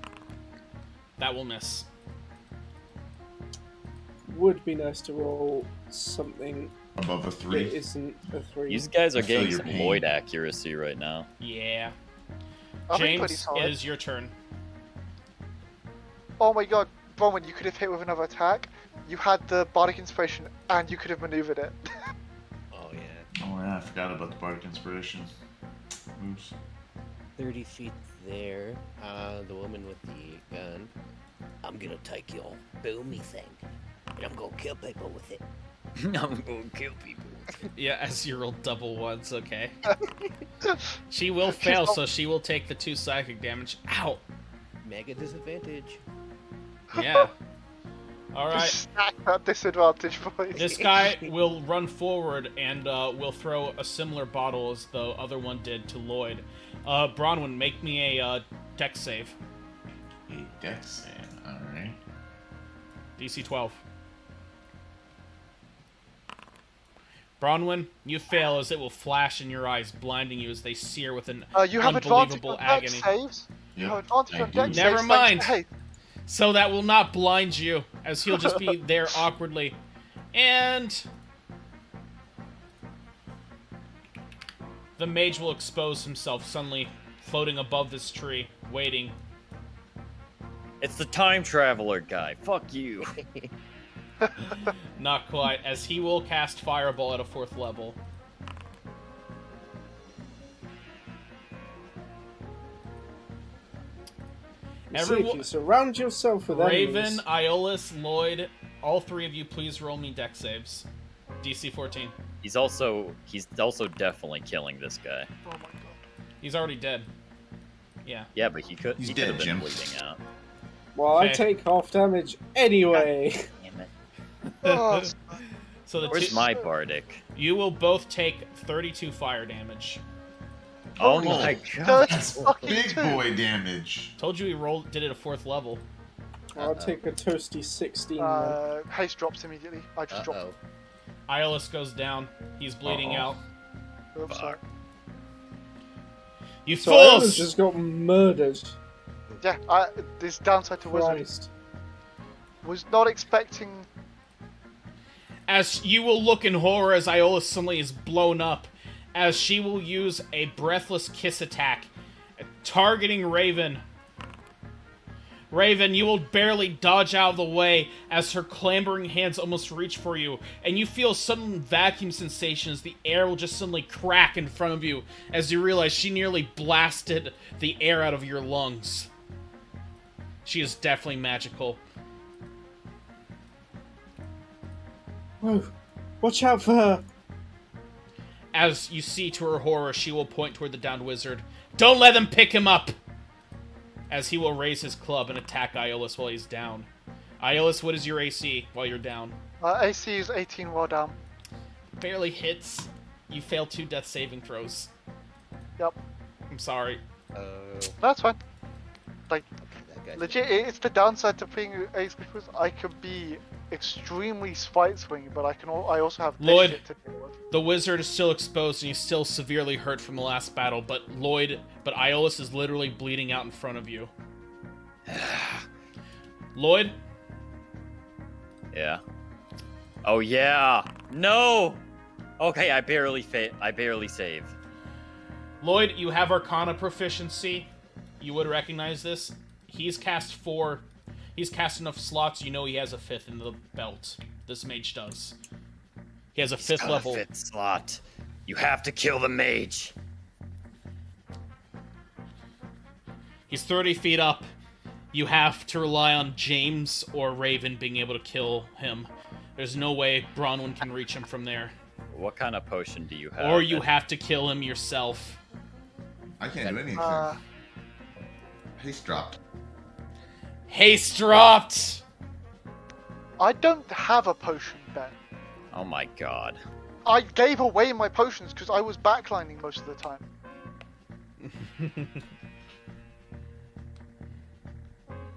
That will miss. Would be nice to roll something Above a that 3. isn't a 3. These guys are I feel getting your some pain. Lloyd accuracy right now. Yeah. I think pretty James, solid. it is your turn. Oh my god, Bronwyn, you could have hit with another attack. You had the Bardic Inspiration, and you could have maneuvered it. Oh yeah. Oh, yeah, I forgot about the Bardic Inspiration. Oops. 30 feet there. The woman with the gun. I'm gonna take your boomy thing, and I'm gonna kill people with it. I'm gonna kill people. Yeah, as you roll double ones, okay. She will fail, so she will take the 2 psychic damage. Ow! Mega disadvantage. Yeah. Alright. Stack that disadvantage, boys. This guy will run forward and will throw a similar bottle as the other one did to Lloyd. Bronwyn, make me a dex save. A dex save, alright. DC 12. Bronwyn, you fail as it will flash in your eyes, blinding you as they sear with an You have advantage unbelievable on dex agony. saves. You Yep, have advantage I on do. dex saves. Never thanks mind. to haste. So that will not blind you, as he'll just be there awkwardly. And the mage will expose himself, suddenly floating above this tree, waiting. It's the time traveler guy. Fuck you. Not quite, as he will cast Fireball at a 4th level. You see, if you surround yourself with Raven, enemies, Iolus, Lloyd, all 3 of you, please roll me dex saves. DC 14. He's also definitely killing this guy. Oh my god. He's already dead. Yeah. Yeah, but he could He's he dead, could have been Jim. bleeding out. well, I Okay. take half damage anyway. Damn it. Oh, So the Where's two, my Bardic? you will both take 32 fire damage. Oh Oh, my so god. it's fucking Big 2. boy damage. Told you he did it at 4th level. I'll take a toasty 16. Haste drops immediately. I just dropped Uh-oh. Iolus goes down. He's bleeding Uh-oh. out. it. Oops, sorry. You so Iola's fools! just got murdered. Yeah, this downside to Wizard Christ. was not expecting. As you will look in horror as Iolus suddenly is blown up, as she will use a Breathless Kiss attack, targeting Raven. Raven, you will barely dodge out of the way as her clambering hands almost reach for you, and you feel sudden vacuum sensation as the air will just suddenly crack in front of you as you realize she nearly blasted the air out of your lungs. She is definitely magical. Whoa. Watch out for her. As you see to her horror, she will point toward the downed wizard. Don't let them pick him up! As he will raise his club and attack Iolus while he's down. Iolus, what is your AC while you're down? AC is 18 while down. Barely hits. You fail 2 death saving throws. Yep. I'm sorry. Oh. That's fine. Like, That guy's legit, it's the downside to being ace because I could be extremely spite swing, but I also have this Lloyd. shit to deal with. The wizard is still exposed and he's still severely hurt from the last battle, but Iolus is literally bleeding out in front of you. Lloyd? Yeah. Oh yeah. No. Okay, I barely save. Lloyd, you have Arcana proficiency. You would recognize this. He's cast enough slots, you know he has a 5th in the belt. This mage does. He has a 5th level. 5th slot. You have to kill the mage. He's 30 feet up. You have to rely on James or Raven being able to kill him. There's no way Bronwyn can reach him from there. What kind of potion do you have? Or you have to kill him yourself. I can't do anything. Haste dropped. Haste dropped! I don't have a potion, Ben. Oh my god. I gave away my potions because I was backlining most of the time.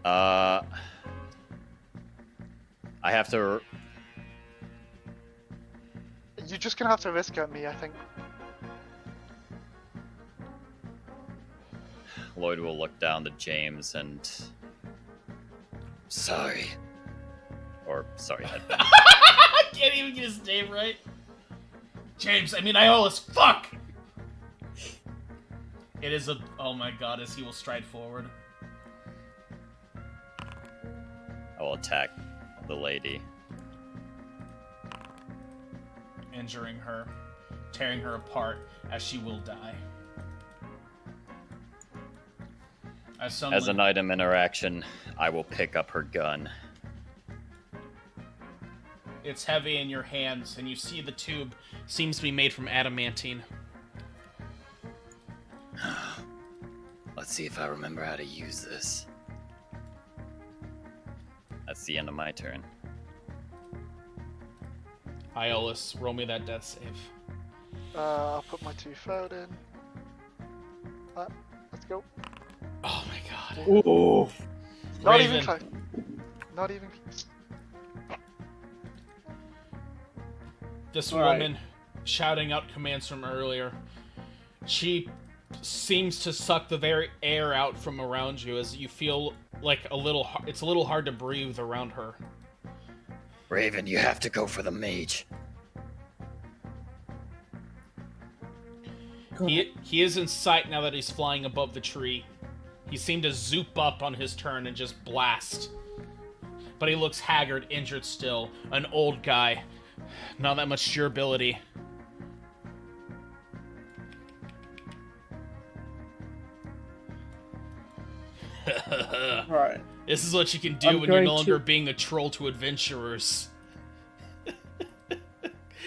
I have to. You're just gonna have to risk at me, I think. Lloyd will look down to James and. Sorry. Or, sorry, Headband. I can't even get his name right. James, Iolus, fuck! It is a... Oh my god, as he will stride forward. I will attack the lady. Injuring her, tearing her apart, as she will die. As an item interaction, I will pick up her gun. It's heavy in your hands, and you see the tube seems to be made from adamantine. Let's see if I remember how to use this. That's the end of my turn. Iolus, roll me that death save. I'll put my 2 fold in. Let's go. Oh my god. Ooh. Not Raven. even close. Not even close. This Right. woman shouting out commands from earlier. She seems to suck the very air out from around you as you feel like it's a little hard to breathe around her. Raven, you have to go for the mage. He is in sight now that he's flying above the tree. He seemed to zoop up on his turn and just blast. But he looks haggard, injured still. An old guy. Not that much durability. Right. This is what you can do I'm when you're going no longer to- being a troll to adventurers.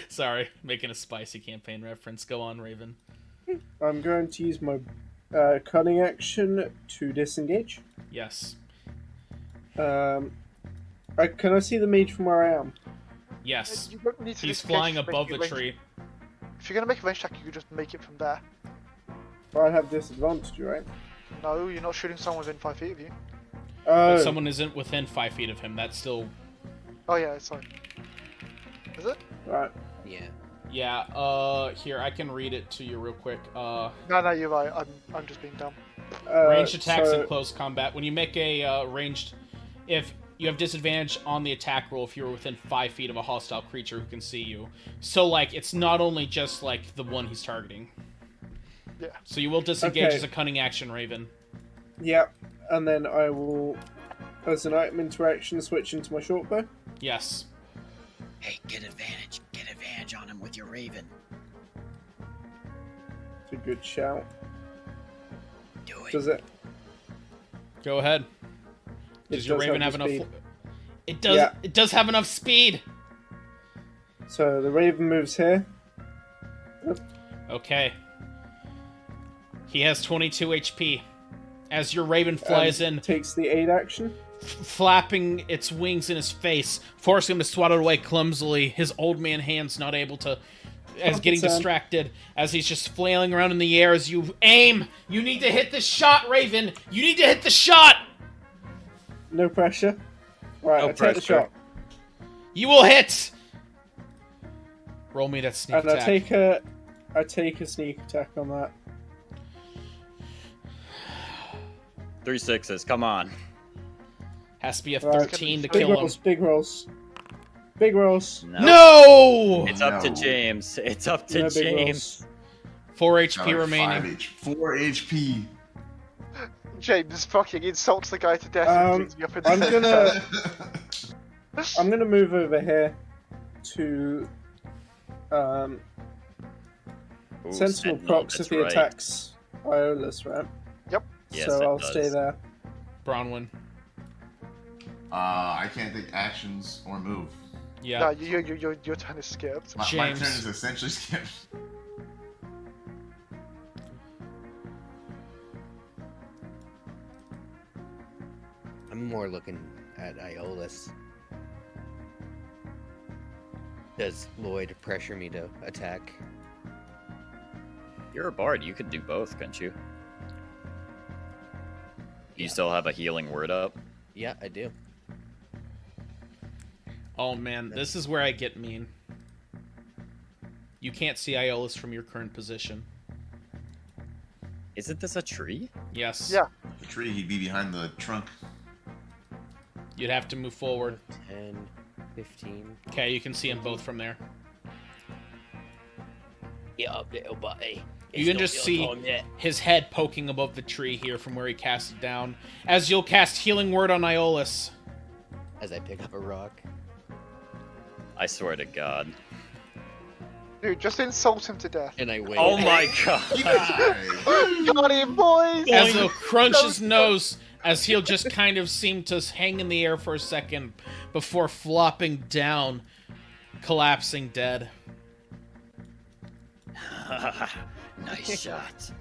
Sorry, making a spicy campaign reference. Go on, Raven. I'm going to use my cunning action to disengage. Yes. Can I see the mage from where I am? Yes. You don't need to He's disengage flying to make above your the range- tree. If you're gonna make a range check, you could just make it from there. I have disadvantage, right? No, you're not shooting someone within 5 feet of you. Oh, If someone isn't within 5 feet of him, that's still... Oh yeah, sorry. Is it? right. Yeah. Yeah, here, I can read it to you real quick. No, you're right. I'm just being dumb. Ranged attacks so- in close combat. When you make a ranged... If you have disadvantage on the attack roll if you're within 5 feet of a hostile creature who can see you. So, like, it's not only just, like, the one he's targeting. Yeah. So you will disengage Okay. as a cunning action, Raven. Yeah, and then I will, as an item interaction, switch into my short bow. Yes. Hey, get advantage. Get advantage on him with your raven. It's a good shout. Do it. Does it? Go ahead. It Does your does Raven have the enough... speed. It does. Yeah. It does have enough speed. So the raven moves here. Okay. He has 22 HP. As your Raven flies in, Takes the aid action. flapping its wings in his face, forcing him to swat it away clumsily, his old man hands not able to... As getting Son. distracted, as he's just flailing around in the air as you aim! You need to hit the shot, Raven! You need to hit the shot! No pressure. Right, No I take the pressure. shot. You will hit! Roll me that sneak And attack. I take a sneak attack on that. 3 6s. Come on. Has to be a Right. 13 to Big kill him. rolls, big rolls. Big rolls. No! It's up to No. James. It's up to No big James. rolls. 4 Got HP like remaining. 4 HP. James fucking insults the guy to death and brings me up in the I'm center. I'm gonna move over here to Ooh, Sentinel procs that's if he right. attacks Iolus, right? Yes, So it I'll does. stay there. Bronwyn. I can't take actions or move. Yeah. No, your turn is skipped. My James. turn is essentially skipped. I'm more looking at Iolus. Does Lloyd pressure me to attack? You're a bard. You could do both, couldn't you? You still have a healing word up? Yeah, I do. Oh man, this is where I get mean. You can't see Iolus from your current position. Isn't this a tree? Yes. Yeah. The tree, he'd be behind the trunk. You'd have to move forward. 10, 15. Okay, you can see them both from there. Get up, little buddy. You It's can not just your see time yet. his head poking above the tree here from where he cast it down. As you'll cast Healing Word on Iolus. As I pick up a rock. I swear to God. Dude, just insult him to death. And I wait. Oh my God. Got him, boys! As he'll crunch his nose, as he'll just kind of seem to hang in the air for a second before flopping down, collapsing dead. Nice shot.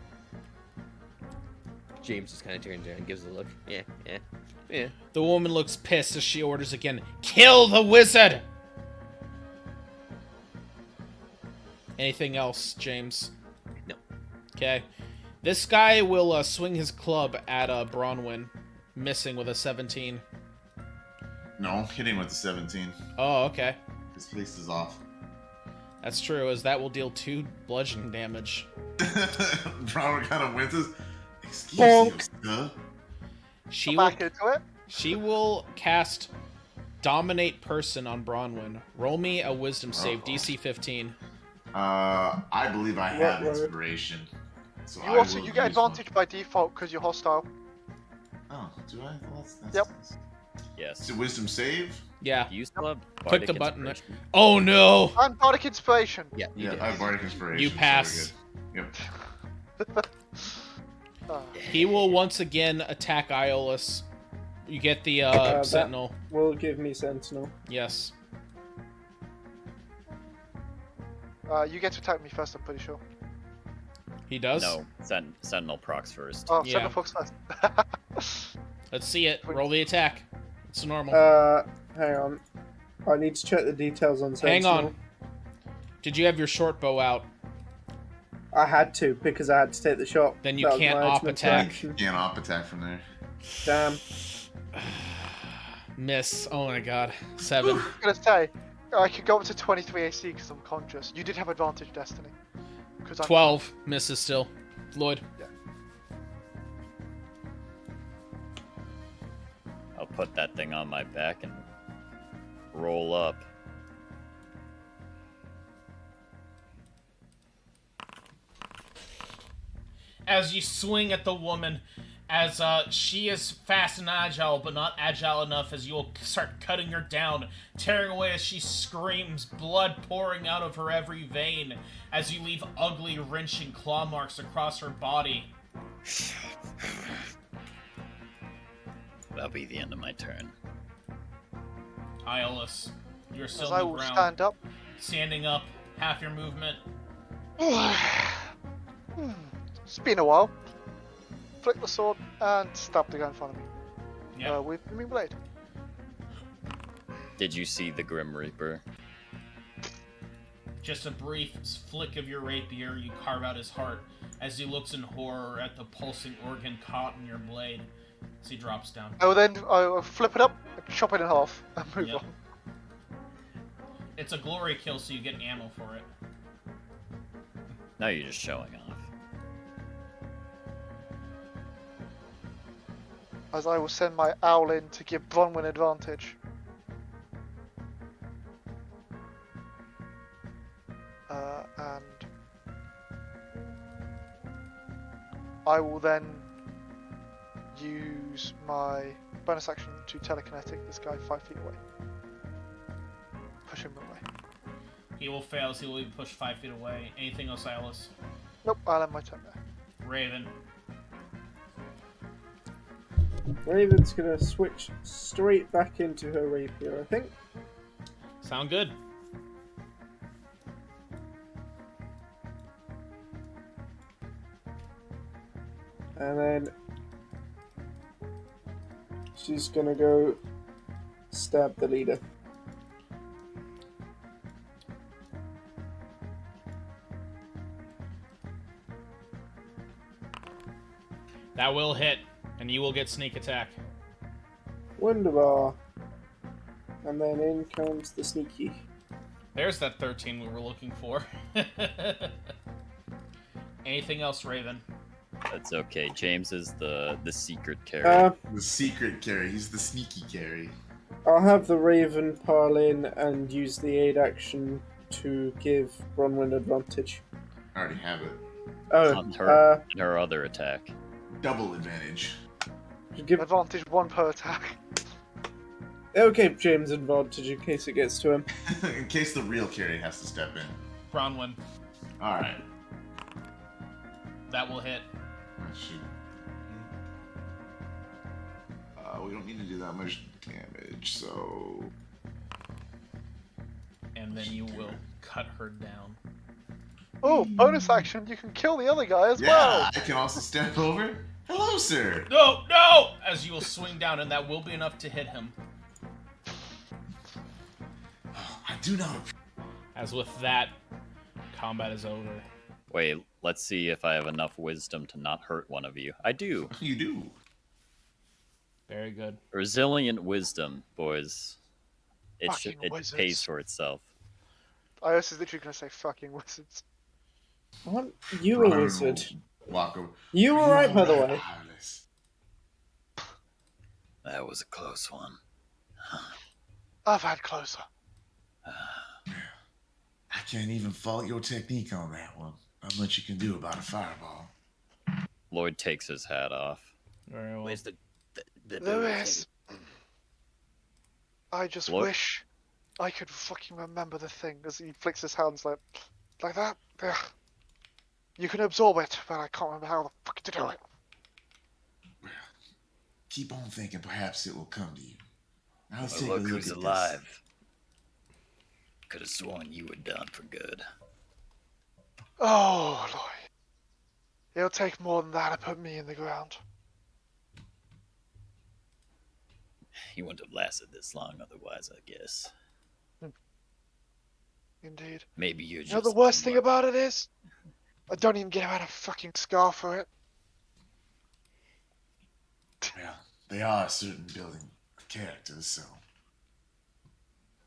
James just kind of turns around and gives a look. Yeah, yeah, yeah. The woman looks pissed as she orders again, "Kill the wizard!" Anything else, James? No. Okay. This guy will swing his club at Bronwyn, missing with a 17. No, hitting with the 17. Oh, okay. His haste is off. That's true, as that will deal 2 bludgeoning damage. Brown kind of winces. Excuse Bonk. you, sir. She will, Back into it. she will cast Dominate Person on Bronwyn. Roll me a Wisdom save, Uh-oh. DC 15. I believe I have What word? inspiration. So You I also will you get use one. advantage by default because you're hostile. Oh, do I? Well, that's Yep. nice. Yes. Is it wisdom save? Yeah. You still have Click the Bardic button. Inspiration? Oh no! And Bardic Inspiration. Yeah, you Yeah, did. I have bardic inspiration. You so we're pass. good. Yep. He will once again attack Iolus. You get the that- Sentinel. Will give me Sentinel. Yes. You get to attack me first, I'm pretty sure. He does? No, Sentinel procs first. Oh, Yeah. Sentinel Fox first. Let's see it. Roll the attack. It's normal. Hang on. I need to check the details on Hang Sentinel. on. Did you have your short bow out? I had to because I had to take the shot. Then you That was can't my op ultimate attack. reaction. Can't op attack from there. Damn. Miss. Oh my god. 7. I'm gonna say, I could go up to 23 AC because I'm conscious. You did have advantage, Destiny. 'Cause I'm 12. Misses still. Lloyd. I'll put that thing on my back and roll up. As you swing at the woman, as she is fast and agile, but not agile enough, as you'll start cutting her down, tearing away as she screams, blood pouring out of her every vein, as you leave ugly, wrenching claw marks across her body. That'll be the end of my turn. Iolus, you're still As on I the will ground. stand up. Standing up, half your movement. It's been a while. Flick the sword and stab the guy in front of me. Yeah. With the blade. Did you see the Grim Reaper? Just a brief flick of your rapier, you carve out his heart as he looks in horror at the pulsing organ caught in your blade as he drops down. I will then flip it up, chop it in half, and move Yep. on. It's a glory kill, so you get ammo for it. Now you're just showing off. As I will send my owl in to give Bronwyn advantage. And I will then use my bonus action to telekinetic this guy 5 feet away. Push him away. He will fail, so he will be pushed 5 feet away. Anything else, Silas? Nope, I'll have my turn there. Raven. Raven's gonna switch straight back into her rapier, I think. Sound good. And then she's gonna go stab the leader. That will hit, and you will get sneak attack. Wunderbar. And then in comes the sneaky. There's that 13 we were looking for. Anything else, Raven? That's okay. James is the secret carry. The secret carry. He's the sneaky carry. I'll have the Raven pile in and use the aid action to give Bronwyn advantage. I already have it. Oh, On her other attack. Double advantage. give Advantage 1 per attack. okay, James advantage in case it gets to him. In case the real carry has to step in. Bronwyn. Alright. That will hit. Oh, shoot. We don't need to do that much damage, so... And then you will cut her down. Oh, bonus action, you can kill the other guy as Yeah, well. I can also step over. Hello, sir. No, no! As you will swing down, and that will be enough to hit him. I do not. As with that, combat is over. Wait, let's see if I have enough wisdom to not hurt one of you. I do. You do. Very good. Resilient wisdom, boys. It Fucking it wizards. pays for itself. I was literally going to say fucking wizards. What? You a wizard. Walk over. You were right, by the way. Alice. That was a close one. I've had closer. I can't even fault your technique on that one. Not much you can do about a fireball. Lloyd takes his hat off. Very well. Where's the Lewis, I just What? wish I could fucking remember the thing as he flicks his hands like that. Ugh. You can absorb it, but I can't remember how the fuck to do it. Keep on thinking, perhaps it will come to you. Now let's But take a look look who's at alive. Could have sworn you were done for good. Oh, Lloyd. It'll take more than that to put me in the ground. You wouldn't have lasted this long otherwise, I guess. Indeed. Maybe you're You just... know the worst thing about it is? I don't even get out a fucking scar for it. This. Yeah, they are certain building characters, so...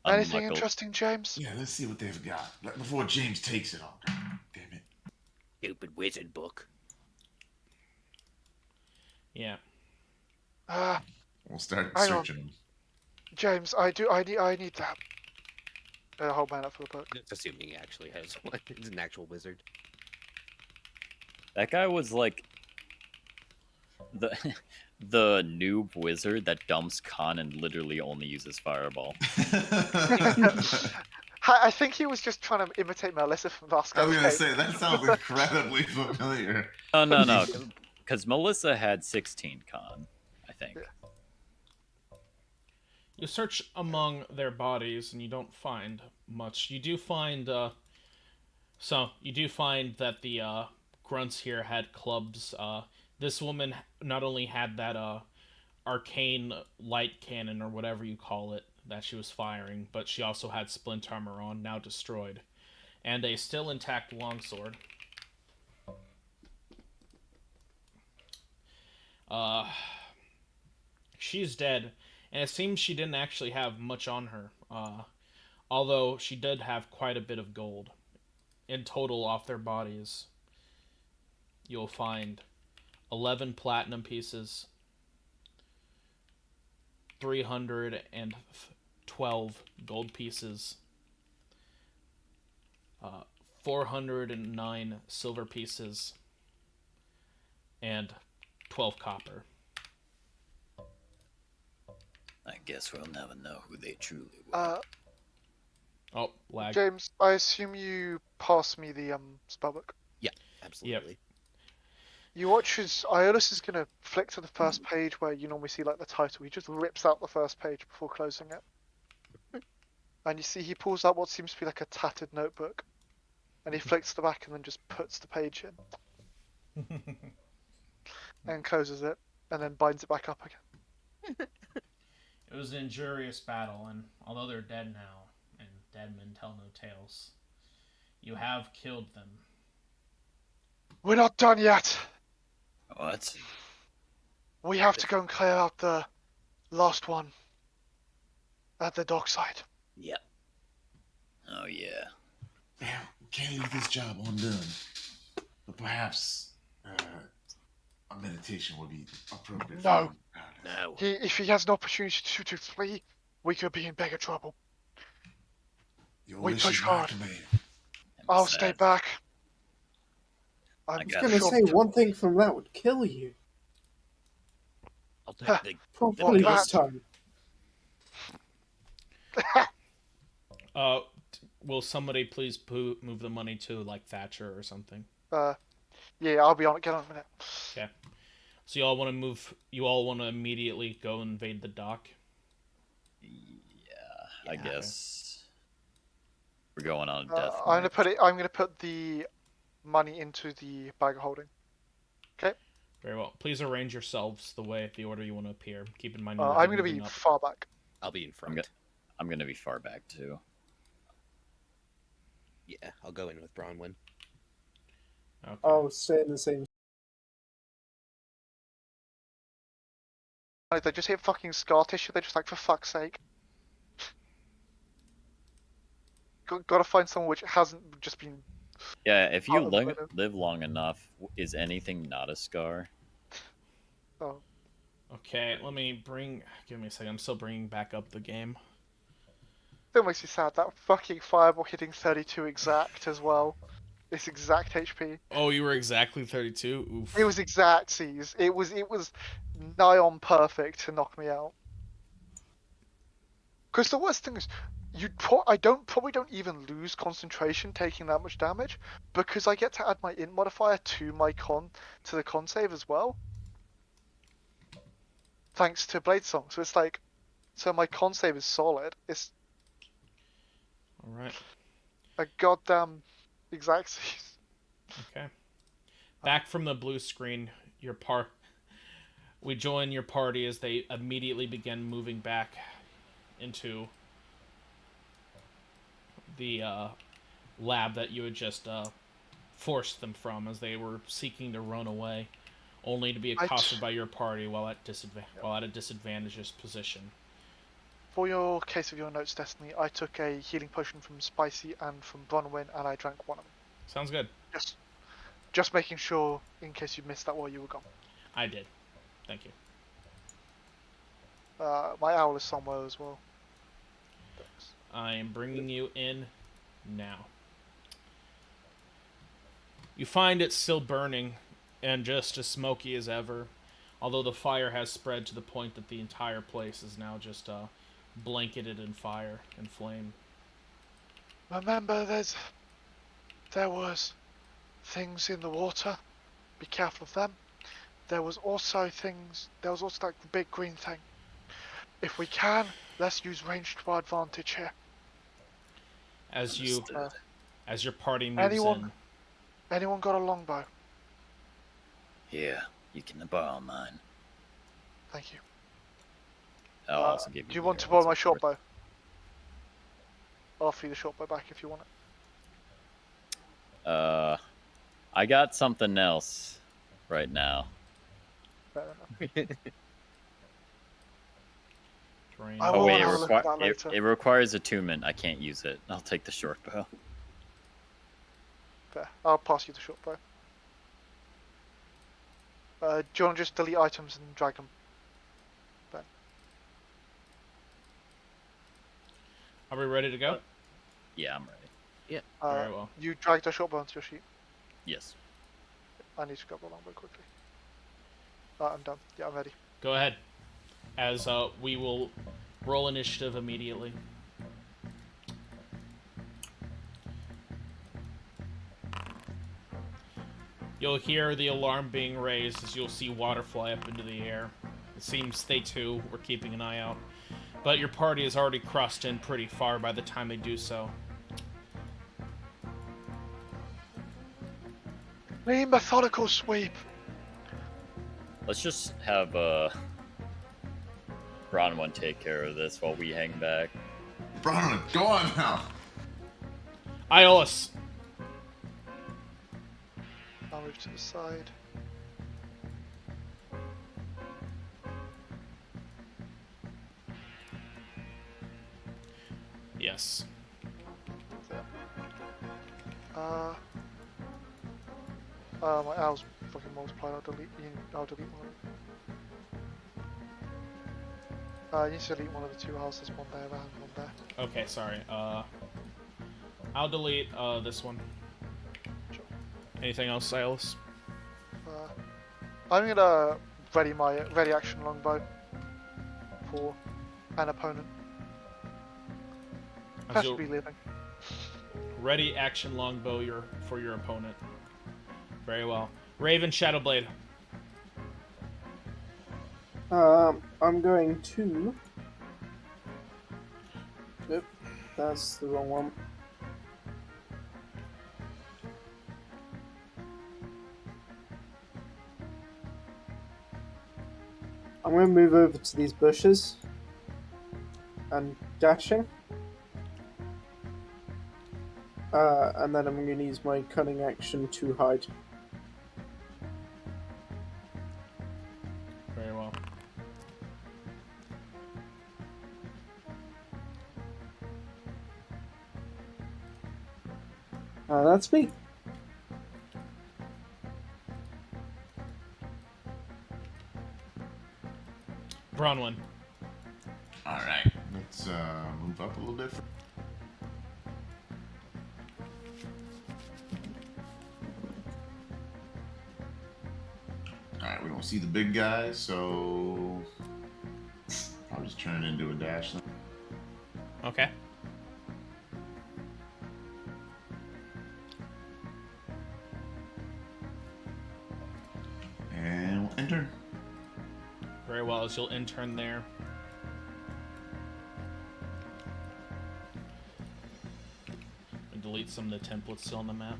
Anything Unluckily. interesting, James? Yeah, let's see what they've got. Before James takes it all. Damn it. stupid wizard book? Yeah. We'll start Hang on. searching them. James, I need that. Hold man up for the book. Just assuming he actually has one. He's an actual wizard. That guy was like... the noob wizard that dumps con and literally only uses fireball. I think he was just trying to imitate Melissa from Last I was gonna Campaign. say, that sounds incredibly familiar. No, because Melissa had 16 con, I think. Yeah. You search among their bodies and you don't find much. You do find, you do find that the, grunts here had clubs. This woman not only had that, arcane light cannon or whatever you call it that she was firing, but she also had splint armor on, now destroyed, and a still intact longsword. She's dead, and it seems she didn't actually have much on her. Although she did have quite a bit of gold. In total, off their bodies, you'll find 11 platinum pieces, 312 gold pieces, 409 silver pieces, and 12 copper. I guess we'll never know who they truly were. Oh, lag. James, I assume you passed me the spellbook. Absolutely. You watch as Iolus is gonna flick to the first page where you normally see like the title. He just rips out the first page before closing it, and you see he pulls out what seems to be like a tattered notebook, and he flicks to the back and then just puts the page in and closes it, and then binds it back up again. It was an injurious battle, and although they're dead now, and dead men tell no tales, you have killed them. We're not done yet. What? We have to go and clear out the last one at the dockside. Yep. Oh yeah. Yeah, we can't leave this job undone. But perhaps a meditation would be appropriate. No. For him. No. If he has an opportunity to flee, we could be in bigger trouble. Your We wish push is my hard. command. I'll stay back. I I was got gonna it. say one thing from that would kill you. I'll take the. Probably What, this time. Will somebody please move the money to like Thatcher or something? Yeah, I'll be on it. Get on in a minute. Okay. So you all want to move? You all want to immediately go invade the dock? I Yeah. guess we're going on a death. I'm march. gonna put the money into the bag of holding. Very well. Please arrange yourselves the order you want to appear. Keep in mind. you will I'm gonna be moving up. far back. I'll be in front. I'm gonna be far back too. Yeah, I'll go in with Bronwyn. Okay. I'll stay in the same. They just hit fucking scar tissue. They're just like, for fuck's sake. Gotta find someone which hasn't just been. Yeah, if you Out of the window. live long enough, is anything not a scar? Oh, Okay. Let me bring. Give me a second. I'm still bringing back up the game. that makes me sad. That fucking fireball hitting 32 exact as well. It's exact HP. Oh, you were exactly 32. Oof. It was exact C's. It was nigh on perfect to knock me out. Because the worst thing is, probably don't even lose concentration taking that much damage, because I get to add my int modifier to the con save as well. Thanks to Blade Song. So it's like, so my con save is solid. It's All right. a goddamn exact C's. Okay. Back from the blue screen, we join your party as they immediately begin moving back into the lab that you had just forced them from, as they were seeking to run away, only to be accosted by your party while at a disadvantageous position. For your case of your notes, Destiny, I took a healing potion from Spicy and from Bronwyn, and I drank one of them. Sounds good. Just making sure, in case you missed that while you were gone. I did. Thank you. My owl is somewhere as well. I am bringing you in now. You find it still burning and just as smoky as ever, although the fire has spread to the point that the entire place is now just blanketed in fire and flame. Remember, there was things in the water. Be careful of them. There was also that big green thing. If we can, let's use range to our advantage here. As Understood. your party moves in, Anyone got a longbow? Yeah, you can borrow mine. Thank you. I'll also give you. Do you the want to arrows, borrow my of short course. bow? I'll offer you the short bow back if you want it. I got something else right now. Fair enough. range. I Oh will wait, have a look at that later. it requires attunement. I can't use it. I'll take the short bow. Fair. I'll pass you the short bow. Do you want to just delete items and drag them? Are we ready to go? Yeah, I'm ready. Very well. You dragged a short bow onto your sheet. Yes. I need to grab a longbow quickly. I'm done. Yeah, I'm ready. Go ahead. As we will roll initiative immediately. You'll hear the alarm being raised as you'll see water fly up into the air. It seems they too were keeping an eye out. But your party has already crossed in pretty far by the time they do so. Need methodical sweep. Let's just have Bronwyn take care of this while we hang back. Bronwyn, go on now. Iolus! I'll move to the side. Yes. There. My owl's fucking multiplied. I'll delete one. You need to delete one of the two owls. There's one there and one there. Okay, sorry. I'll delete this one. Sure. Anything else, Iolus? I'm gonna ready my ready action longbow for an opponent. Has to be living. Ready action longbow for your opponent. Very well. Raven Shadowblade. I'm going to. Yep, that's the wrong one. I'm going to move over to these bushes and dashing. And then I'm going to use my cunning action to hide. Very well. That's me. Bronwyn. All right, let's move up a little bit. All right, we don't see the big guy, so I'll just turn it into a dash. Then. Okay. And we'll enter. Very well, as you'll intern there. And delete some of the templates still on the map.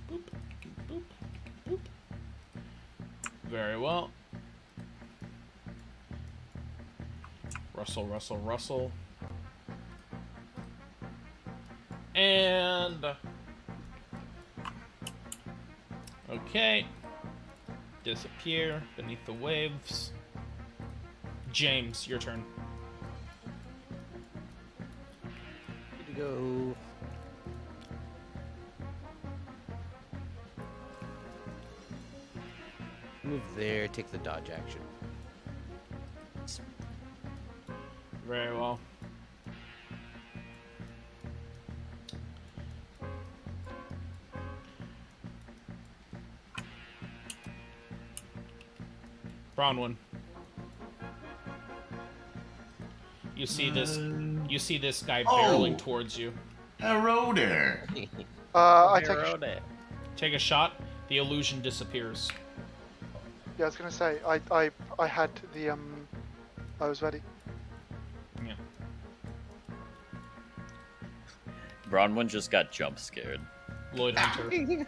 Boop, boop, boop. Very well. Rustle, rustle, rustle. And... okay. Disappear beneath the waves. James, your turn. Good to go. Move there, take the dodge action. Very well. Bronwyn. You see this. You see this guy barreling Oh. towards you. Hello there. I take. Take a shot. The illusion disappears. Yeah, I was gonna say I had the I was ready. Yeah. Bronwyn just got jump scared. Lloyd Hunter.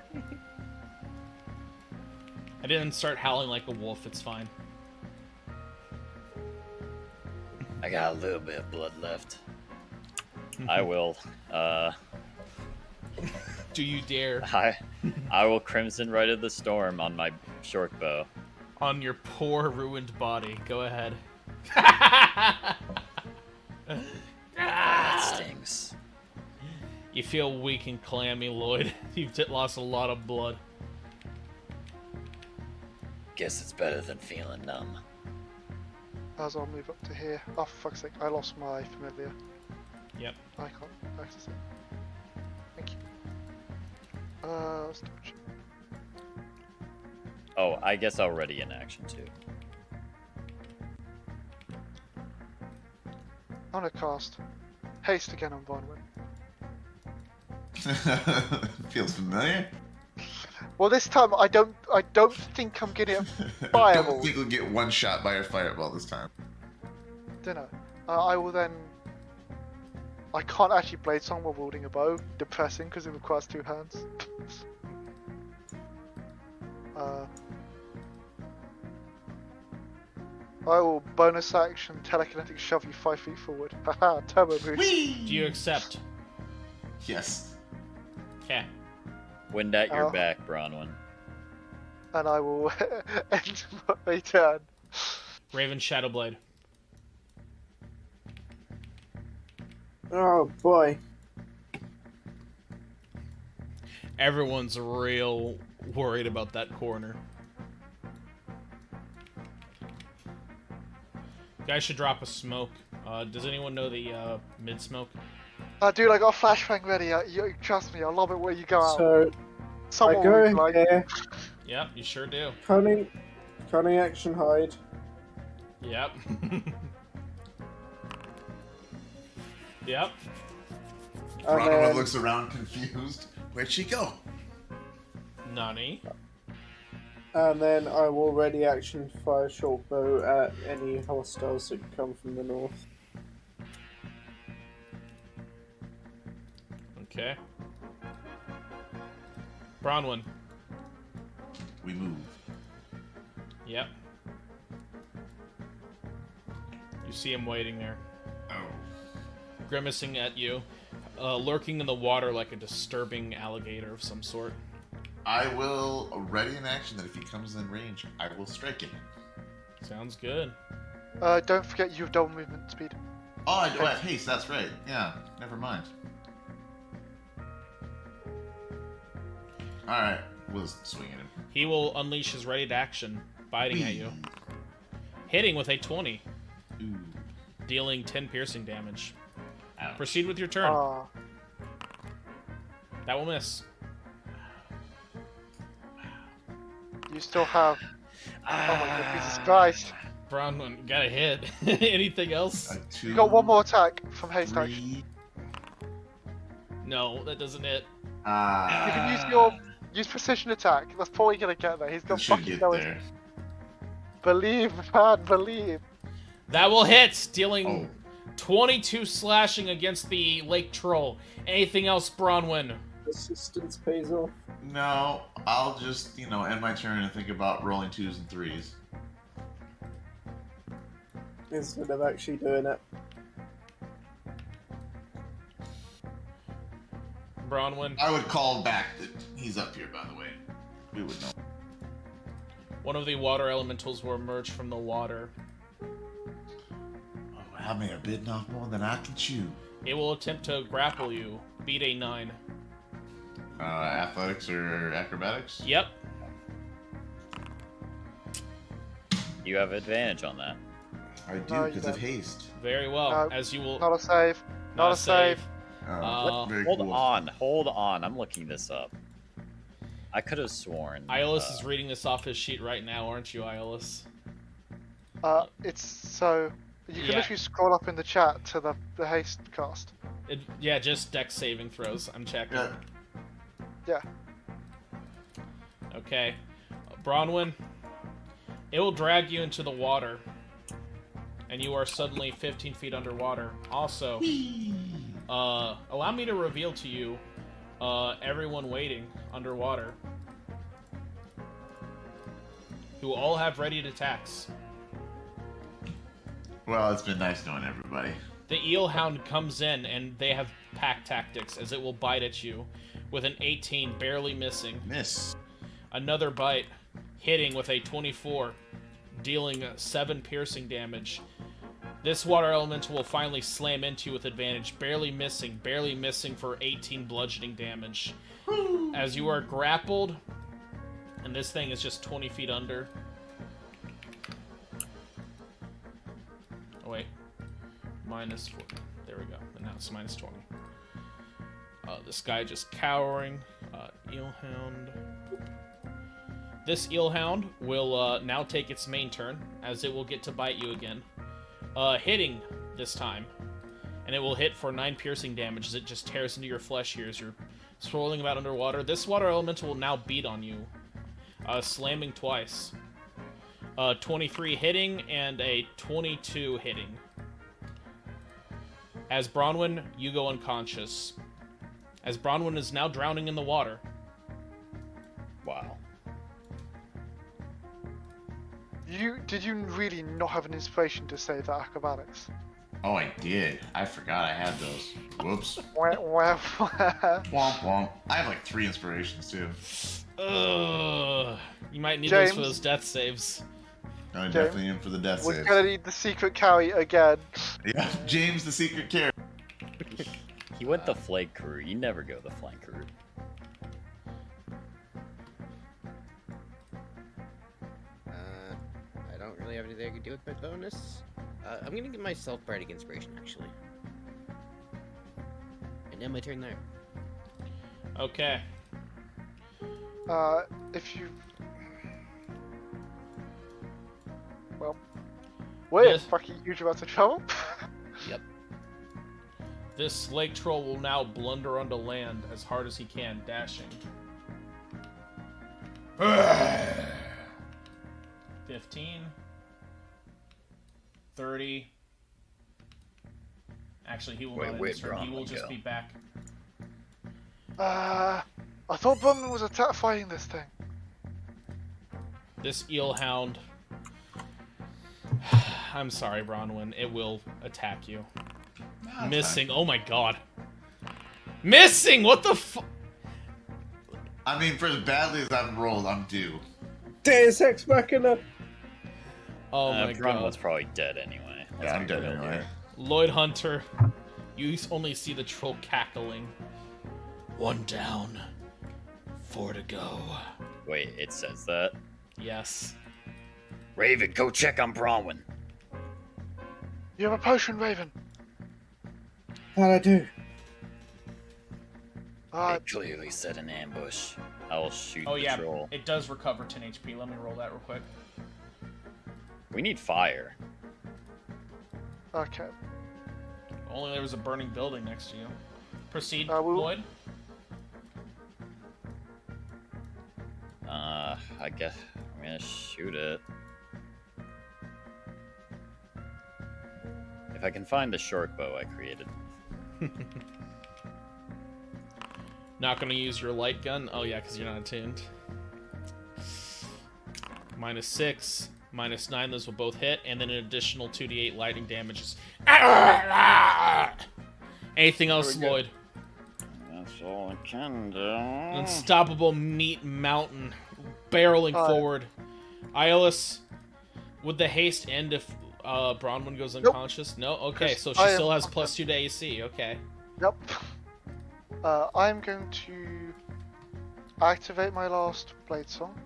I didn't start howling like a wolf. It's fine. I got a little bit of blood left. I will. Do you dare? I will Crimson Rite of the Storm on my short bow. On your poor ruined body. Go ahead. That stings. You feel weak and clammy, Lloyd. You've lost a lot of blood. Guess it's better than feeling numb. As I'll move up to here. Oh, for fuck's sake, I lost my familiar. Yep. I can't access it. Thank you. Let's double check. Oh, I guess already in action too. I'm gonna cast haste again on Bronwyn. Feels familiar. Well, this time I don't think I'm getting a Don't fireball. think we'll get one shot by a fireball this time. Dunno. I will then. I can't actually blade song while wielding a bow. Depressing because it requires 2 hands. I will bonus action telekinetic shove you 5 feet forward. Haha, turbo boost. Do you accept? Yes. Okay. Wind at your Oh. back, Bronwyn. And I will end my turn. Raven Shadowblade. Oh boy. Everyone's real worried about that corner. Guys should drop a smoke. Does anyone know the mid smoke? Dude, I got a flashbang ready. You trust me, I love it where you go out. So Someone I will go be in like, here, Yep, you sure do. cunning action hide. Yep. Yep. And Bronwyn then, looks around confused. Where'd she go? Nani. and then I will ready action fire short bow at any hostiles that come from the north. Okay. Bronwyn. We move. Yep. You see him waiting there, Oh. grimacing at you, lurking in the water like a disturbing alligator of some sort. I will ready in action that if he comes in range, I will strike him. Sounds good. don't forget you have double movement speed. Oh, I do have haste. That's right. Yeah. Never mind. All right. We'll swing at him. He will unleash his ready to action, biting at you. Hitting with a 20, Ooh. dealing 10 piercing damage. Ouch. Proceed with your turn. Ah, That will miss. you still have. Oh my god, Jesus Christ. Bronwyn, got a hit. Anything else? A 2, You got one more attack from haste action. 3. No, that doesn't hit. You can use precision attack. That's probably gonna get there. He's gonna Should fucking get go there. Believe, man, believe. That will hit, dealing Oh. 22 slashing against the lake troll. Anything else, Bronwyn? Assistance pays off. No, I'll just, end my turn and think about rolling 2s and 3s. Instead of actually doing it. Bronwyn, I would call back that he's up here, by the way. We would know. one of the water elementals will emerge from the water. Oh, how many are bidding off more than I can chew? It will attempt to grapple you. Beat a 9. Athletics or acrobatics? Yep. You have advantage on that. I do, No, you because of don't. haste. Very well. No, As you will Not a save. Not a save. Very Hold cool. on. I'm looking this up. I could have sworn. Iolus is reading this off his sheet right now, aren't you, Iolus? It's so. You can Yeah. literally scroll up in the chat to the haste cast. Yeah, just dex saving throws. I'm checking. Yeah. Yeah. Okay. Bronwyn, it will drag you into the water, and you are suddenly 15 feet underwater. Also, allow me to reveal to you everyone waiting underwater, who all have ready attacks. Well, it's been nice knowing everybody. The eel hound comes in, and they have pack tactics, as it will bite at you with an 18, barely missing. Miss. Another bite, hitting with a 24, dealing 7 piercing damage. This water elemental will finally slam into you with advantage, barely missing for 18 bludgeoning damage. As you are grappled, and this thing is just 20 feet under. Oh wait, minus 4. There we go. And now it's minus 20. This guy just cowering. Eelhound. This Eelhound will now take its main turn, as it will get to bite you again. Hitting this time. And it will hit for 9 piercing damage as it just tears into your flesh here as you're swirling about underwater. This water elemental will now beat on you. Slamming twice. 23 hitting and a 22 hitting. As Bronwyn, you go unconscious. As Bronwyn is now drowning in the water. Wow. Did you really not have an inspiration to save that acrobatics? Oh, I did. I forgot I had those. Whoops. Well, Womp womp. I have like 3 inspirations too. Ugh. You might need James? those for those death saves. I definitely in for the death we're saves. gonna need the secret carry again. Yeah, James the secret carry. He went the flank route. You never go the flank route. I don't really have anything I can do with my bonus. I'm gonna give myself Bardic Inspiration, actually. And end my turn there. Okay. If you... Well... We're Yes. fucking huge amounts of trouble. Yep. This lake troll will now blunder onto land as hard as he can, dashing. 15. 30. Actually, he will Wait, not end where'd his turn. He will Bronwyn just go? be back. I thought Bronwyn was fighting this thing. This Eelhound... I'm sorry, Bronwyn. It will attack you. Missing. Oh my god. Missing! What the fu- I mean, for as badly as I've rolled, I'm due. Deus Ex Machina. Oh my Bronwyn's god. probably dead anyway. Let's Yeah, I'm be dead real anyway. here. Lloyd Hunter, you only see the troll cackling. 1 down. 4 to go. Wait, it says that? Yes. Raven, go check on Bronwyn. You have a potion, Raven. What I do? It clearly set an ambush. I'll shoot Oh the yeah, troll. it does recover 10 HP. Let me roll that real quick. We need fire. Okay. Only there was a burning building next to you. Proceed, we'll- Lloyd. I guess I'm gonna shoot it. If I can find the short bow I created. Not gonna use your light gun. Oh yeah, because you're not attuned. -6, -9. Those will both hit, and then an additional 2d8 lightning damages. Anything else, Very good. Lloyd? That's all I can do. Unstoppable meat mountain, barreling forward. Iolus, would the haste end if Bronwyn goes unconscious? No? Okay, so she I am- still has +2 to AC. Okay. Yep. I'm going to activate my last Blade Song.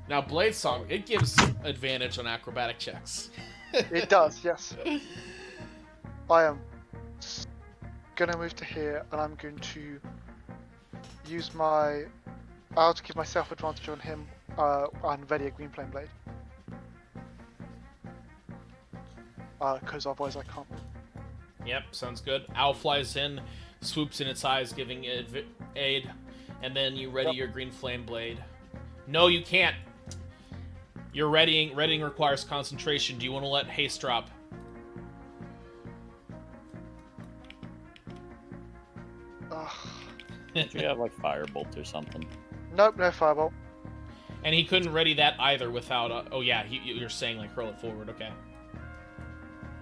Now, Blade Song, it gives advantage on acrobatic checks. It does, yes. I am gonna move to here, and I'm going to use my... I'll give myself advantage on him, and ready a Green Flame Blade. Because otherwise I can't. Yep, sounds good. Owl flies in, swoops in its eyes, giving it aid, and then you ready your green flame blade. No, you can't. Your readying requires concentration. Do you want to let haste drop? Don't you have like firebolt or something? Nope, no Fireball. And he couldn't ready that either without. Oh yeah, you're saying like hurl it forward. Okay.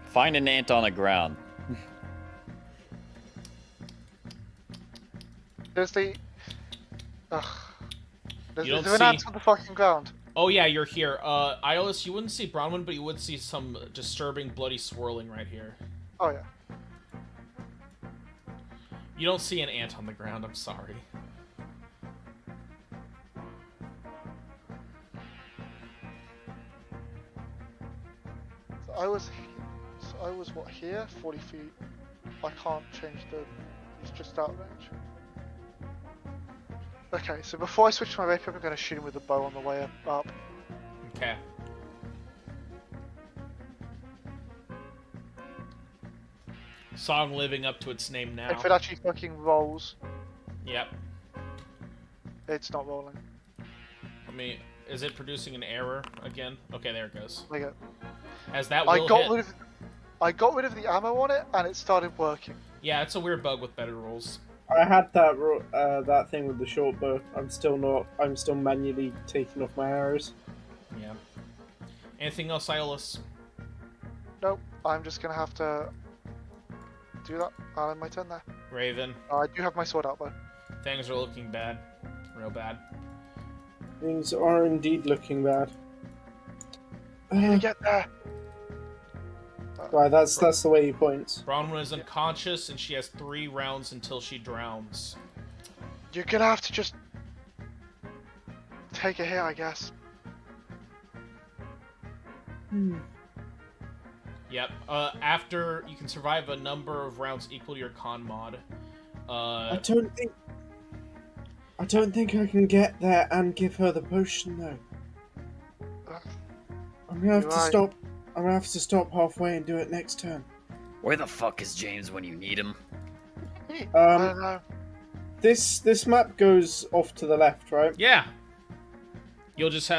Find an ant on the ground. There's the... There's You don't an ant see- on the fucking ground. Oh yeah, you're here. Iolus, you wouldn't see Bronwyn, but you would see some disturbing bloody swirling right here. Oh yeah. You don't see an ant on the ground, I'm sorry. So I was what, here? 40 feet. I can't change the. It's just out of range. Okay, so before I switch to my rapier, I'm going to shoot him with a bow on the way up. Okay. Song living up to its name now. If it actually fucking rolls, Yep. it's not rolling. Let me. Is it producing an error again? Okay, there it goes. There you go. As that I will got hit. rid of the ammo on it, and it started working. Yeah, it's a weird bug with better rolls. I had that thing with the short bow. I'm still manually taking off my arrows. Yeah. Anything else, Iolus? Nope, I'm just gonna have to do that. I'll end my turn there. Raven, I do have my sword out though. things are looking bad. Real bad. Things are indeed looking bad. I need to get there. Right, that's the way he points. Bronwyn is unconscious, and she has 3 rounds until she drowns. You're gonna have to just take a hit, I guess. Yep. After you can survive a number of rounds equal to your con mod. I don't think I can get there and give her the potion though. I'm gonna have You're to right. stop. I'm gonna have to stop halfway and do it next turn. Where the fuck is James when you need him? I don't know. This map goes off to the left, right? Yeah. You just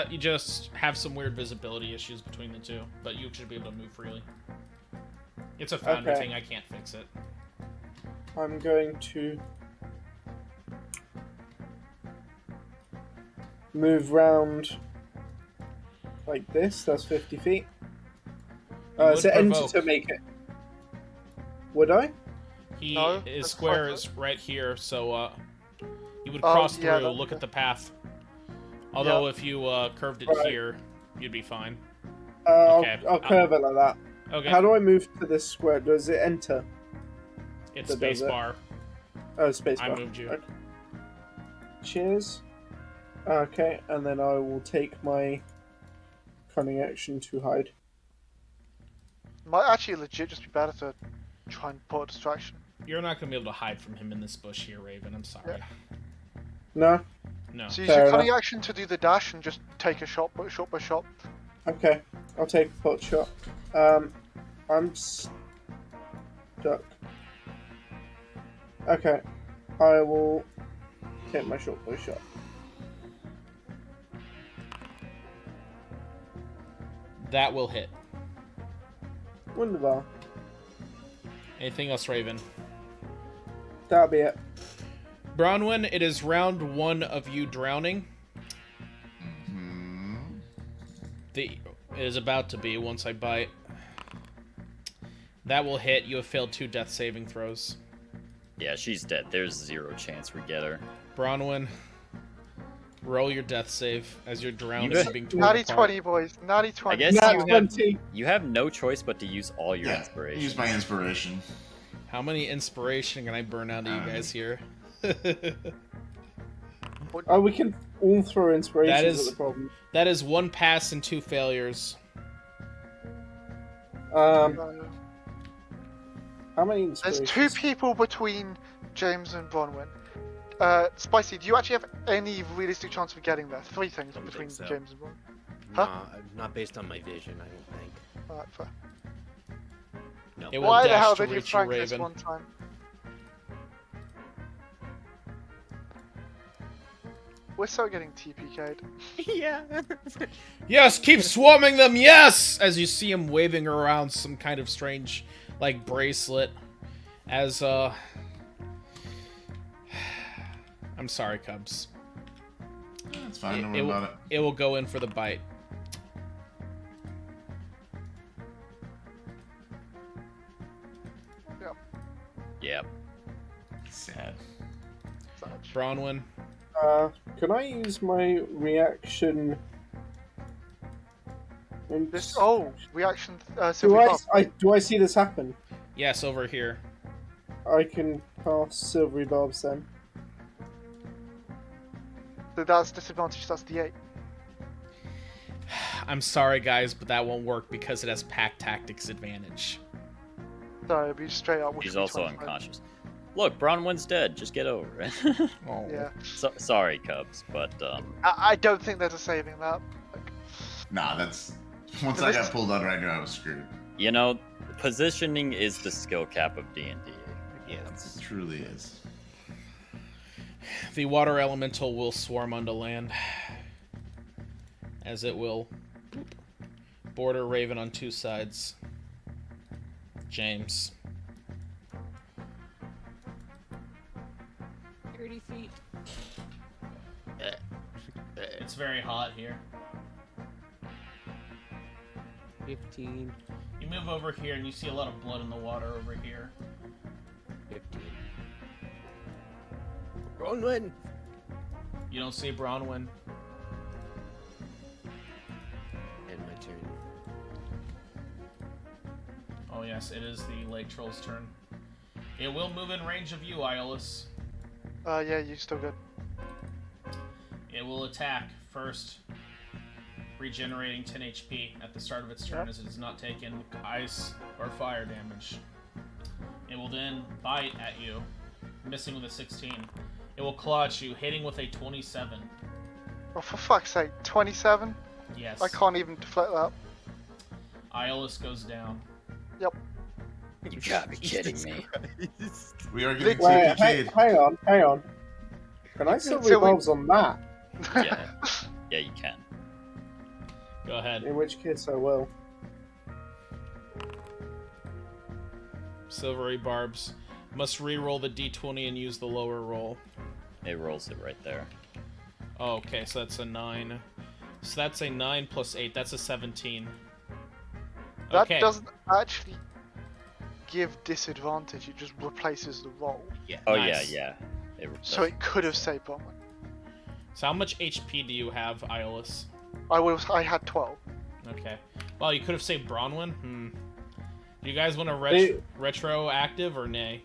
have some weird visibility issues between the two, but you should be able to move freely. It's a founder Okay. thing. I can't fix it. I'm going to move round like this. That's 50 feet. You would So enter provoke. to make it. Would I? His that's square fine. is right here, so you would Oh, cross yeah, through, that- look at the path. Although Yeah. if you curved it Right. here, you'd be fine. Okay. I'll curve it like that. Okay. How do I move to this square? Does it enter? It's that does it? spacebar. Oh, space I bar. moved you. Okay. Cheers. Okay, and then I will take my cunning action to hide. Might actually legit just be better to try and put a distraction. You're not gonna be able to hide from him in this bush here, Raven. I'm sorry. No? No. So use Fair your cunning enough. action to do the dash and just take a shot by shot. Okay, I'll take a pot shot. I'm stuck. Okay, I will take my short bow shot. That will hit. Wunderbar. Anything else, Raven? That'll be it. Bronwyn, it is round 1 of you drowning. It is about to be once I bite. That will hit. You have failed 2 death saving throws. Yeah, she's dead. There's 0 chance we get her. Bronwyn, roll your death save as you're drowning bet- and being torn Natty apart. 20, boys. Natty 20. guess Nat you have- 20. You have no choice but to use all your Yeah, inspiration. use my inspiration. How many inspiration can I burn out of you guys here? Oh, we can all throw inspirations That is- at the problem. That is 1 pass and 2 failures. How many There's inspirations? 2 people between James and Bronwyn. Spicy, do you actually have any realistic chance of getting there? 3 things Don't between think so. James and Bronwyn. Nah, not based on my vision, I don't think. Alright, fair. No. It will Why the dash hell to did you reach you, prank this Raven. one time? We're so getting TPK'd. Yeah. Yes, keep swarming them, yes! As you see him waving around some kind of strange, like, bracelet. As, I'm sorry, Cubs. It's fine, don't It worry will, about it. it will go in for the bite. Yep. Sad. Such. Bronwyn, Can I use my reaction This. Oh, reaction. Do Sylvie Bob. do I see this happen? Yes, over here. I can cast Silvery Barbs then. So that's disadvantage. That's D8. I'm sorry, guys, but that won't work because it has pack tactics advantage. So it'll be straight up. which She's would be also 25. unconscious. Look, Bronwyn's dead. Just get over it. Oh. Yeah. Sorry, Cubs, but I don't think there's a saving that. Nah, that's once I got pulled under, I knew I was screwed. you know, positioning is the skill cap of D&D. It truly is. The water elemental will swarm onto land, as it will border Raven on two sides. James. 30 feet. It's very hot here. 15. You move over here and you see a lot of blood in the water over here. 15. Bronwyn! You don't see Bronwyn. And my turn. Oh yes, it is the lake troll's turn. It will move in range of you, Iolus. Yeah, you still good. It will attack first, regenerating 10 HP at the start of its turn, Yep. as it has not taken ice or fire damage. It will then bite at you, missing with a 16. It will claw at you, hitting with a 27. Oh, for fuck's sake, 27? Yes. I can't even deflect that. Iolus goes down. Yep. You gotta be kidding me. We are getting Wait, TPK'd. hang on. Can I Silvery Silly- Barbs on that? Yeah, you can. Go ahead. In which case I will. Silvery Barbs. Must re-roll the d20 and use the lower roll. It rolls it right there. Oh, okay, so that's a 9. So that's a 9 plus 8. That's a 17. That Okay. doesn't actually give disadvantage, it just replaces the roll. Yeah. Oh nice. yeah. So it could have saved Bronwyn. So how much HP do you have, Iolus? I had 12. Okay. Well, you could have saved Bronwyn. Do you guys want to They- retroactive or nay?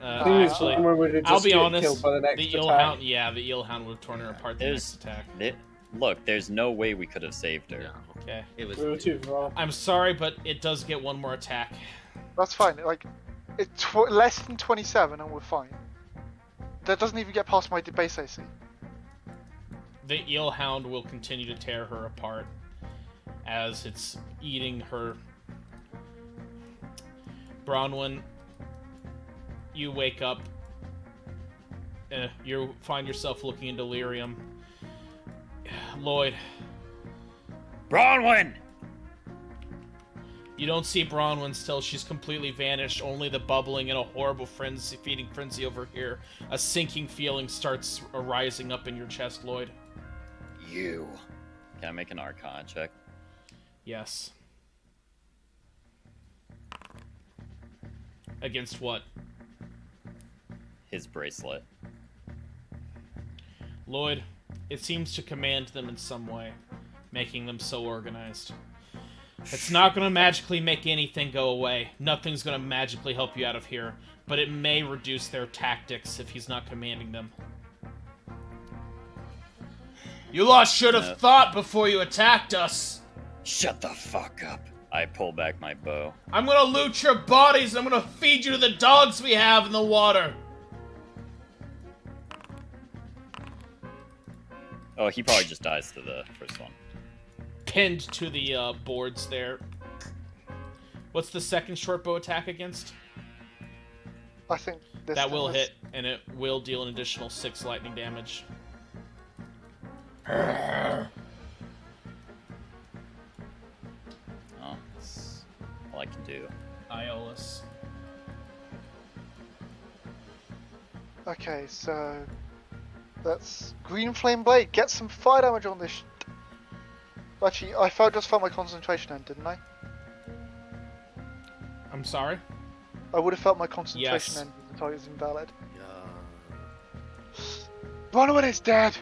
I think it's Actually, Bronwyn would have I'll just be get honest. killed by the next The attack. Eelhound, yeah, the Eelhound would have torn her apart the There's- next attack. Look, there's no way we could have saved her. No. Okay. It was. We were too far. I'm sorry, but it does get one more attack. That's fine. Like, it's less than 27 and we're fine. That doesn't even get past my base AC. The Eelhound will continue to tear her apart as it's eating her. Bronwyn, you wake up. You find yourself looking in delirium. Lloyd, Bronwyn! you don't see Bronwyn still. She's completely vanished. Only the bubbling and a horrible feeding frenzy over here. A sinking feeling starts arising up in your chest, Lloyd. You. Can I make an Arcana check? Yes. Against what? His bracelet. Lloyd, it seems to command them in some way, making them so organized. It's not going to magically make anything go away. Nothing's going to magically help you out of here, but it may reduce their tactics if he's not commanding them. You lot should have thought before you attacked us. Shut the fuck up. I pull back my bow. I'm going to loot your bodies and I'm going to feed you to the dogs we have in the water. Oh, he probably just dies to the first one. Pinned to the boards there. What's the second short bow attack against? I think this That will was- hit, and it will deal an additional 6 lightning damage. Oh, that's all I can do. Iolus. Okay, so that's Green Flame Blade. Get some fire damage on this. Actually, I just felt my concentration end, didn't I? I'm sorry? I would have felt my concentration Yes. end if the target is invalid. Yeah. Bronwyn is dead.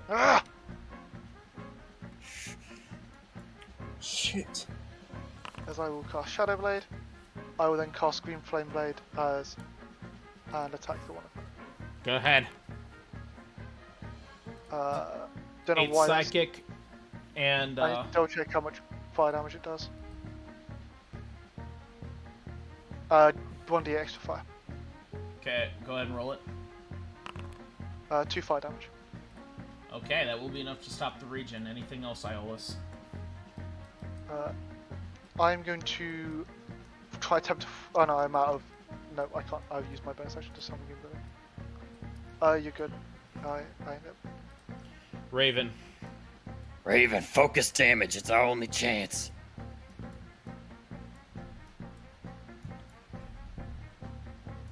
Ah! Shit. as I will cast Shadow Blade. I will then cast Green Flame Blade as and attack the one. Go ahead. Don't know 8 why. psychic, and I need to double check how much fire damage it does. 1d8 extra fire. okay, go ahead and roll it. 2 fire damage. Okay, that will be enough to stop the regen. Anything else, Iolus? I'm going to try attempt to. Oh no, I'm out of. No, I can't. I've used my bonus action to summon Goomba. You're good. I know. Raven. Raven, focus damage. It's our only chance.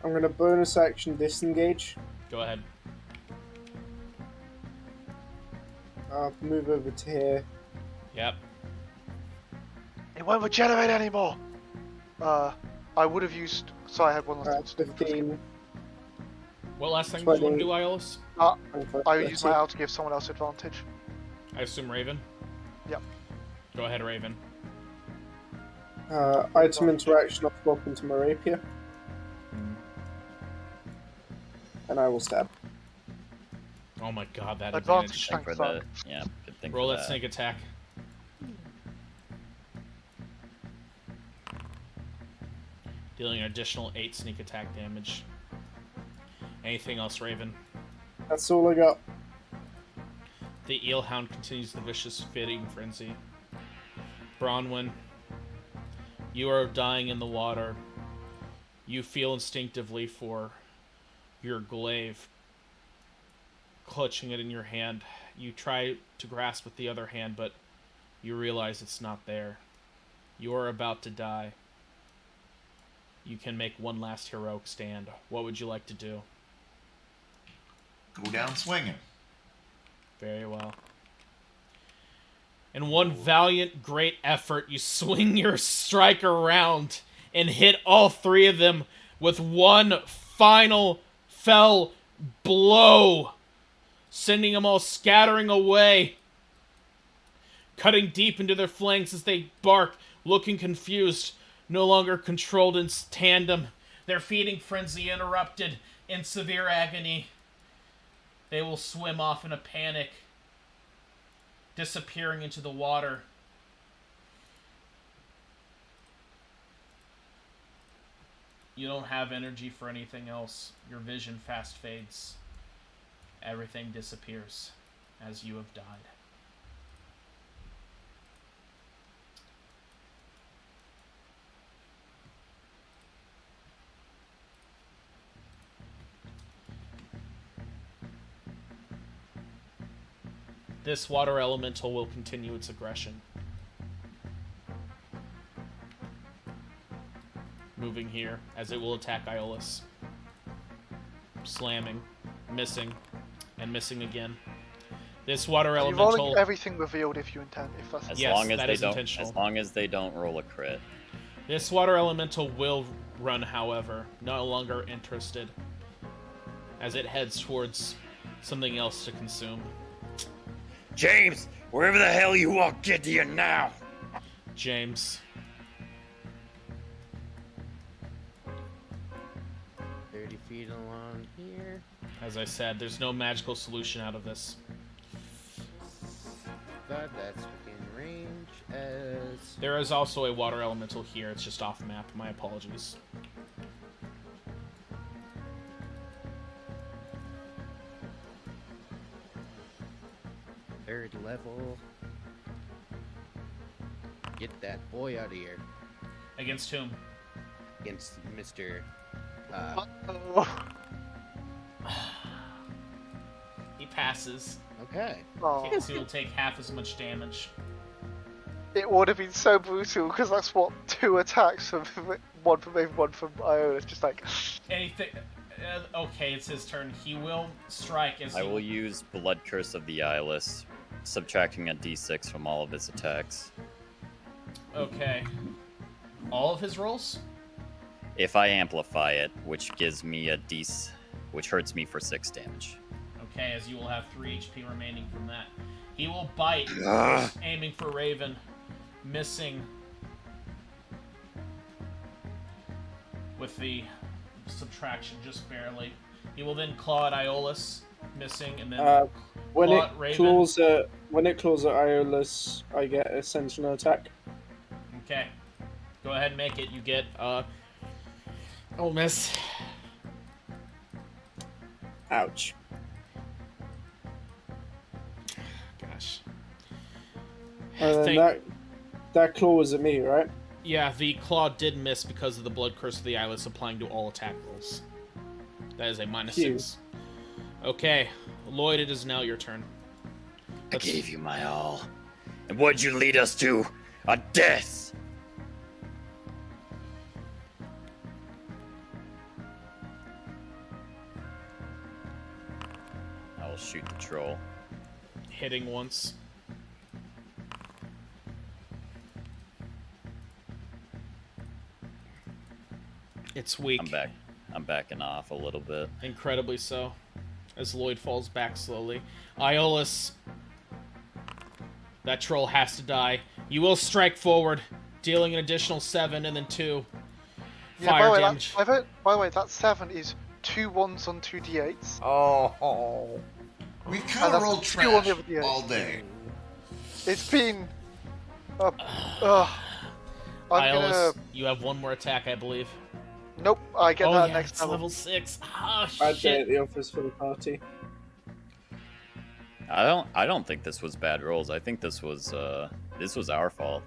I'm gonna bonus action disengage. Go ahead. I'll move over to here. Yep. It won't regenerate anymore. I would have used. So I had one last thing to do. 15. What last thing did you want to 20. do, Iolus? 25, I use my 30. hour to give someone else advantage. I assume Raven? Yep. Go ahead, Raven. Item interaction, I'll swap into my rapier. And I will stab. Oh my god, that Advantage. advantage. For Thanks, the, yeah, good thing Roll for that sneak attack. Dealing an additional 8 sneak attack damage. Anything else, Raven? That's all I got. The Eelhound continues the vicious feeding frenzy. Bronwyn, you are dying in the water. You feel instinctively for your glaive, clutching it in your hand. You try to grasp with the other hand, but you realize it's not there. You are about to die. You can make one last heroic stand. What would you like to do? Go down swinging. Very well. In one valiant, great effort, you swing your strike around and hit all 3 of them with one final fell blow, sending them all scattering away, cutting deep into their flanks as they bark, looking confused, no longer controlled in tandem, their feeding frenzy interrupted in severe agony. They will swim off in a panic, disappearing into the water. You don't have energy for anything else. Your vision fast fades. Everything disappears as you have died. This water elemental will continue its aggression. Moving here, as it will attack Iolus. Slamming, missing, and missing again. This water You've elemental... only everything revealed if you intend. If that's As Yes, long as that they is don't, intentional. as long as they don't roll a crit. This water elemental will run, however, no longer interested, as it heads towards something else to consume. James, wherever the hell you are, get to you now. James. 30 feet along here. As I said, there's no magical solution out of this. God, that's within range as... There is also a water elemental here. It's just off map. My apologies. Third level. Get that boy out of here. Against whom? Against Mr. He passes. Okay. Oh, So he'll take half as much damage. it would have been so brutal because that's what 2 attacks from one from Raven, one from Iona. It's just like Anything... okay, it's his turn. He will strike as I he... will use Blood Curse of the Eyeless, subtracting a d6 from all of his attacks. Okay. All of his rolls? If I amplify it, which gives me a which hurts me for 6 damage. Okay, as you will have 3 HP remaining from that. He will bite, Ugh. aiming for Raven. missing with the subtraction just barely. He will then claw at Iolus, missing, and then When claw it at Raven. claws at Iolus, I get a sentinel attack. Okay. Go ahead and make it. You get oh, miss. Ouch. Gosh. And then Thank- that claws at me, right? Yeah, the claw did miss because of the blood curse of the Eyeless applying to all attack rolls. That is a Phew. -6. Okay, Lloyd, it is now your turn. I gave you my all. And what'd you lead us to? A death! I will shoot the troll. Hitting once. It's weak. I'm backing off a little bit. Incredibly so. As Lloyd falls back slowly. Iolus. That troll has to die. You will strike forward, dealing an additional 7 and then 2 Yeah, fire by the way, damage. by the way, that 7 is 2 1s on 2 d8s. Oh. We And kind of that's rolled 2 on trash the other d8. all day. It's been. I'm Iolus, gonna. you have one more attack, I believe. Nope, I get Oh that yeah, next it's level. level 6. Ah, Bad day shit. at the office for the party. I don't think this was bad rolls. I think this was our fault.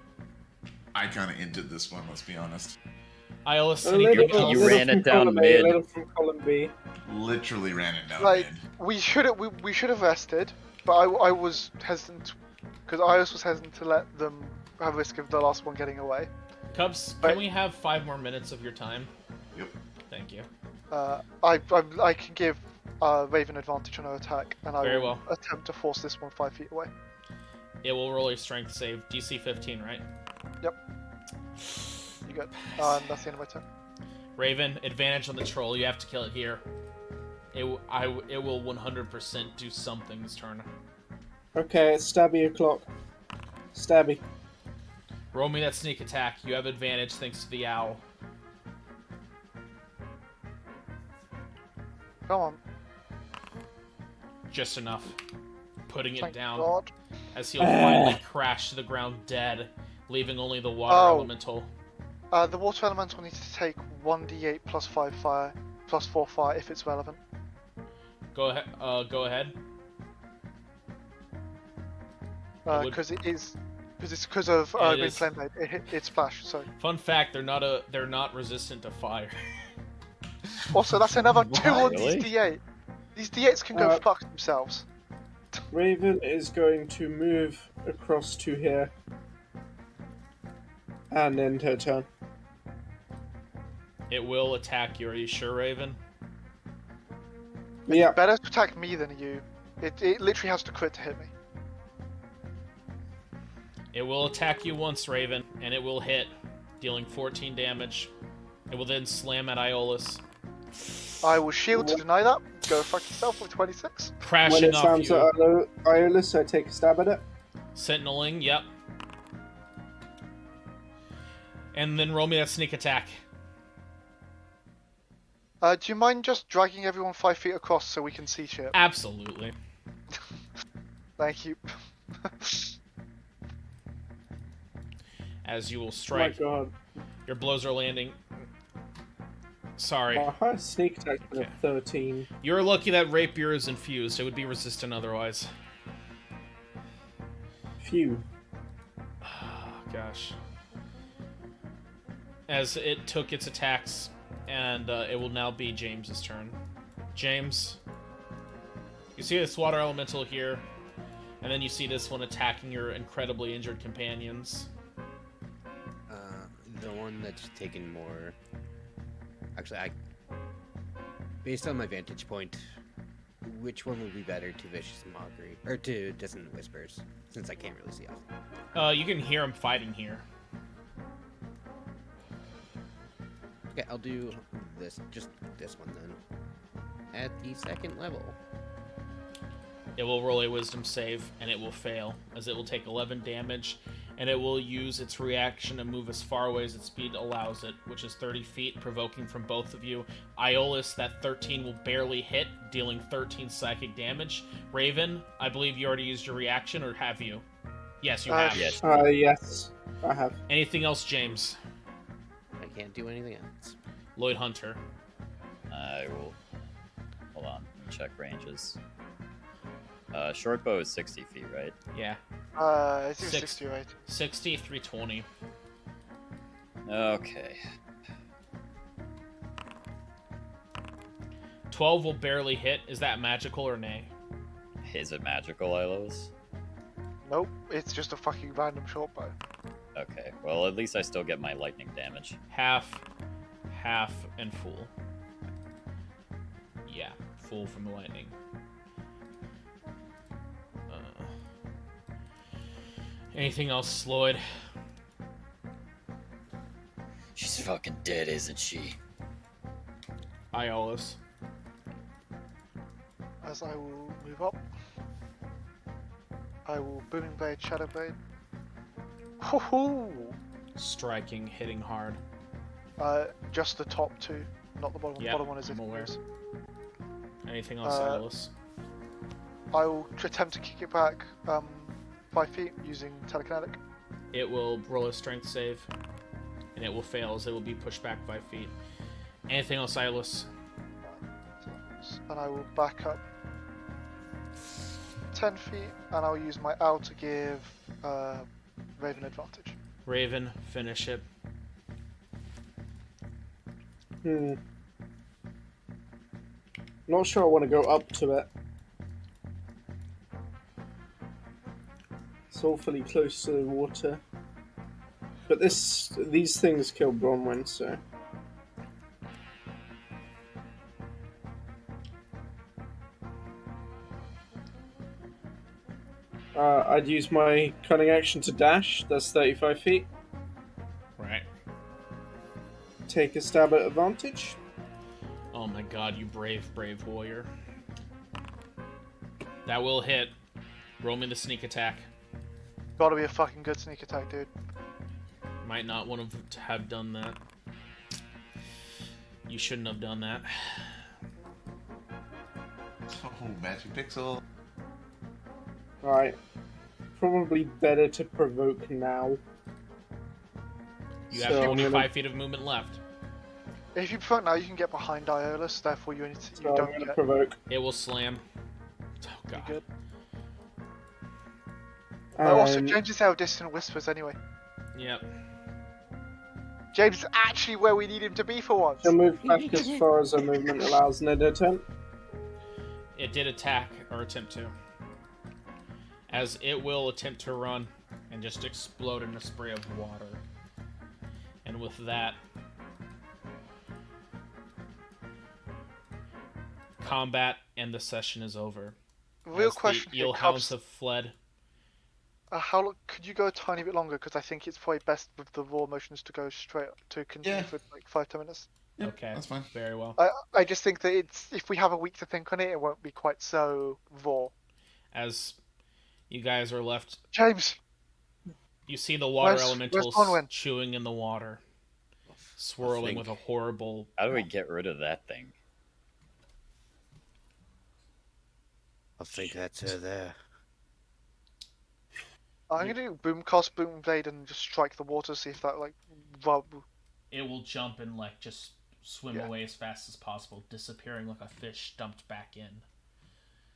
I kind of ended this one, let's be honest. Iolus, A anything little, else? You ran from it down column A, mid. a little from column B. Literally ran it down Like, mid. we should have rested, but I was hesitant because Ios was hesitant to let them have risk of the last one getting away. Cubs, Right. can we have 5 more minutes of your time? Yep. Thank you. I can give Raven advantage on her attack, and I Very will well. attempt to force this one 5 feet away. It will roll a strength save. DC 15, right? You good? That's the end of my turn. Raven, advantage on the troll. You have to kill it here. It will 100% do something this turn. Okay, it's stabby o'clock. Stabby. Roll me that sneak attack. You have advantage thanks to the owl. Come on. Just enough. Putting it Thank down God. as he'll finally crash to the ground dead, leaving only the water Oh. elemental. The water elemental needs to take 1d8 plus 5 fire, plus 4 fire if it's relevant. Go ahead. Go ahead. would- Because it's because of Yeah, it Green is. Flame Blade. It splash. So Fun fact: they're not resistant to fire. also that's another 2 on Really? these d8. These d8s can go Uh, fuck themselves. Raven is going to move across to here. And end her turn. It will attack you. Are you sure, Raven? Yeah. Better to attack me than you. It literally has to crit to hit me. It will attack you once, Raven, and it will hit, dealing 14 damage. It will then slam at Iolus, I will shield to deny that. Go fuck yourself with 26. When crashing it off slams you. at Iolus, I take a stab at it. Sentineling, yep. And then roll me that sneak attack. Do you mind just dragging everyone 5 feet across so we can see shit? Absolutely. Thank you. As you will My strike, god. your blows are landing. Sorry. My highest sneak attack's been Okay. a 13. You're lucky that rapier is infused. It would be resistant otherwise. Phew. Oh, gosh. As it took its attacks, and it will now be James's turn. James, you see this water elemental here, and then you see this one attacking your incredibly injured companions. The one that's taken more. Actually, based on my vantage point, which one would be better to Vicious Mockery or to Dissonant Whispers? Since I can't really see off. You can hear him fighting here. Okay, I'll do just this one then. At the second level. It will roll a wisdom save, and it will fail, as it will take 11 damage, and it will use its reaction to move as far away as its speed allows it, which is 30 feet, provoking from both of you. Iolus, that 13 will barely hit, dealing 13 psychic damage. Raven, I believe you already used your reaction, or have you? Yes, you have. Yes. Yes, I have. Anything else, James? I can't do anything else. Lloyd Hunter. I will. Hold on. Let me check ranges. Short bow is 60 feet, right? Yeah. I think Six. 60, right? 60, 320. Okay. 12 will barely hit. Is that magical or nay? Is it magical, Ilos? Nope, it's just a fucking random short bow. Okay. Well, at least I still get my lightning damage. Half, and full. Yeah, full from the lightning. Anything else, Lloyd? She's fucking dead, isn't she? Iolus. As I will move up, I will Booming Blade, Shadow Blade. Hoo-hoo! Striking, hitting hard. Just the top two, not the bottom one. Yeah, The bottom one is I'm if aware. it is. Anything else, Uh, Iolus? I will attempt to kick it back 5 feet using telekinetic. It will roll a strength save, and it will fail as it will be pushed back 5 feet. Anything else, Iolus? And I will back up 10 feet, and I'll use my owl to give Raven advantage. Raven, finish it. Not sure I want to go up to it. It's awfully close to the water. But these things kill Bronwyn, so... I'd use my cunning action to dash. That's 35 feet. Right. Take a stab at advantage. Oh my god, you brave, brave warrior. That will hit. Roll me the sneak attack. Gotta be a fucking good sneak attack, dude. Might not want to have done that. You shouldn't have done that. Oh, Magic Pixel. Right. Probably better to provoke now. You have So I'm 25 gonna- feet of movement left. If you provoke now, you can get behind Iolus, therefore you So I'm don't going to get. provoke. It will slam. Oh You're god. good. Also, And James is out of distant whispers anyway. Yep. James is actually where we need him to be for once. she'll move back as far as her movement allows in her turn. It did attack, or attempt to. As it will attempt to run and just explode in a spray of water. And with that, combat and the session is over. Real As question the here, eelhounds Cubs. have fled. Could you go a tiny bit longer? Because I think it's probably best with the raw motions to go straight to continue Yeah. for like 5-10 minutes. Yeah, Okay, that's fine. very well. I just think that if we have a week to think on it, it won't be quite so raw. As you guys are left, James, you see the water Where's elementals Bronwyn? chewing in the water, swirling with a horrible. How do we get rid of that thing? I think that's her there. I'm gonna do cast boom blade and just strike the water, see if that like rub. It will jump and like just swim Yeah. away as fast as possible, disappearing like a fish dumped back in.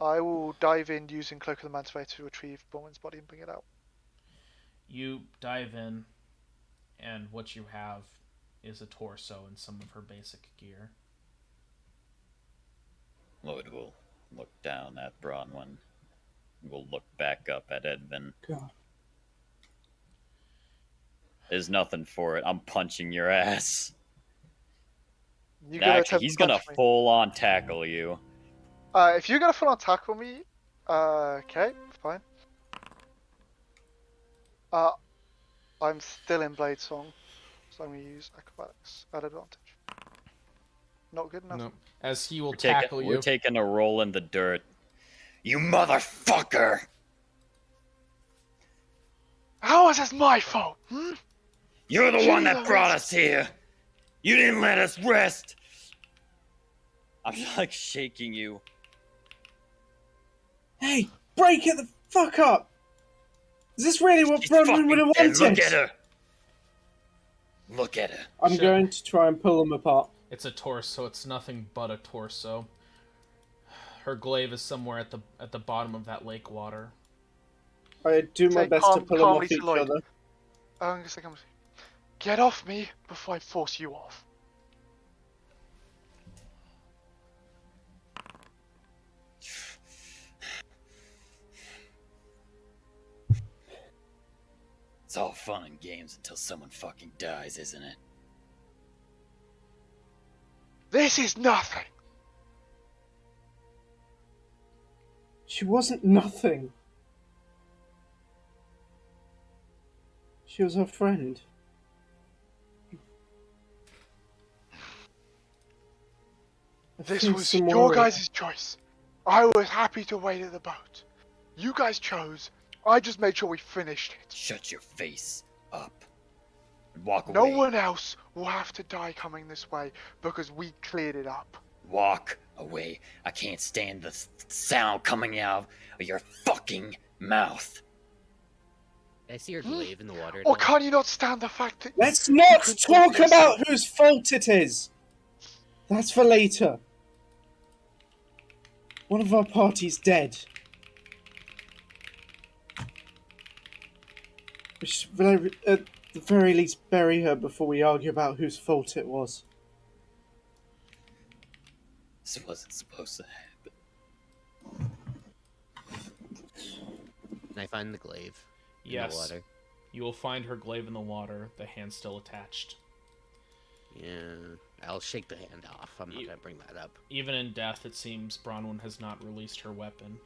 I will dive in using Cloak of the Manta Ray to retrieve Bowman's body and bring it out. You dive in, and what you have is a torso and some of her basic gear. Lloyd will look down at Bronwyn. We'll look back up at Edvin. God. There's nothing for it. I'm punching your ass. You gotta Actually, attempt he's to gonna punch me. full on tackle you. If you're gonna full on tackle me, okay, fine. I'm still in Blade Song, so I'm gonna use acrobatics at advantage. Not good enough. No. As he will We're tackle you. taking a roll in the dirt. You motherfucker! How is this my fault? Hmm? You're the one that Jesus. brought us here. You didn't let us rest. I'm like shaking you. Hey, break it the fuck up! Is this really what She's Bronwyn would have fucking dead. wanted? Look at her. Look at her. I'm Shit. going to try and pull them apart. It's a torso. It's nothing but a torso. Her glaive is somewhere at the bottom of that lake water. I do my Say best to pull them calmly off to each Lloyd. other. I'm gonna say, get off me before I force you off. It's all fun and games until someone fucking dies, isn't it? This is nothing. She wasn't nothing. She was her friend. This think was some your more- guys' choice. I was happy to wait at the boat. You guys chose. I just made sure we finished it. Shut your face up. And walk No away. one else will have to die coming this way because we cleared it up. Walk away. I can't stand the sound coming out of your fucking mouth. Did I see her glaive in the water? at Or all? can't you not stand the fact that Let's not could talk do this. about whose fault it is! That's for later. One of our party's dead. We should, at the very least, bury her before we argue about whose fault it was. This wasn't supposed to happen. Can I find the glaive in Yes. the water? You will find her glaive in the water, the hand still attached. Yeah, I'll shake the hand off. I'm not You- gonna bring that up. Even in death, it seems Bronwyn has not released her weapon.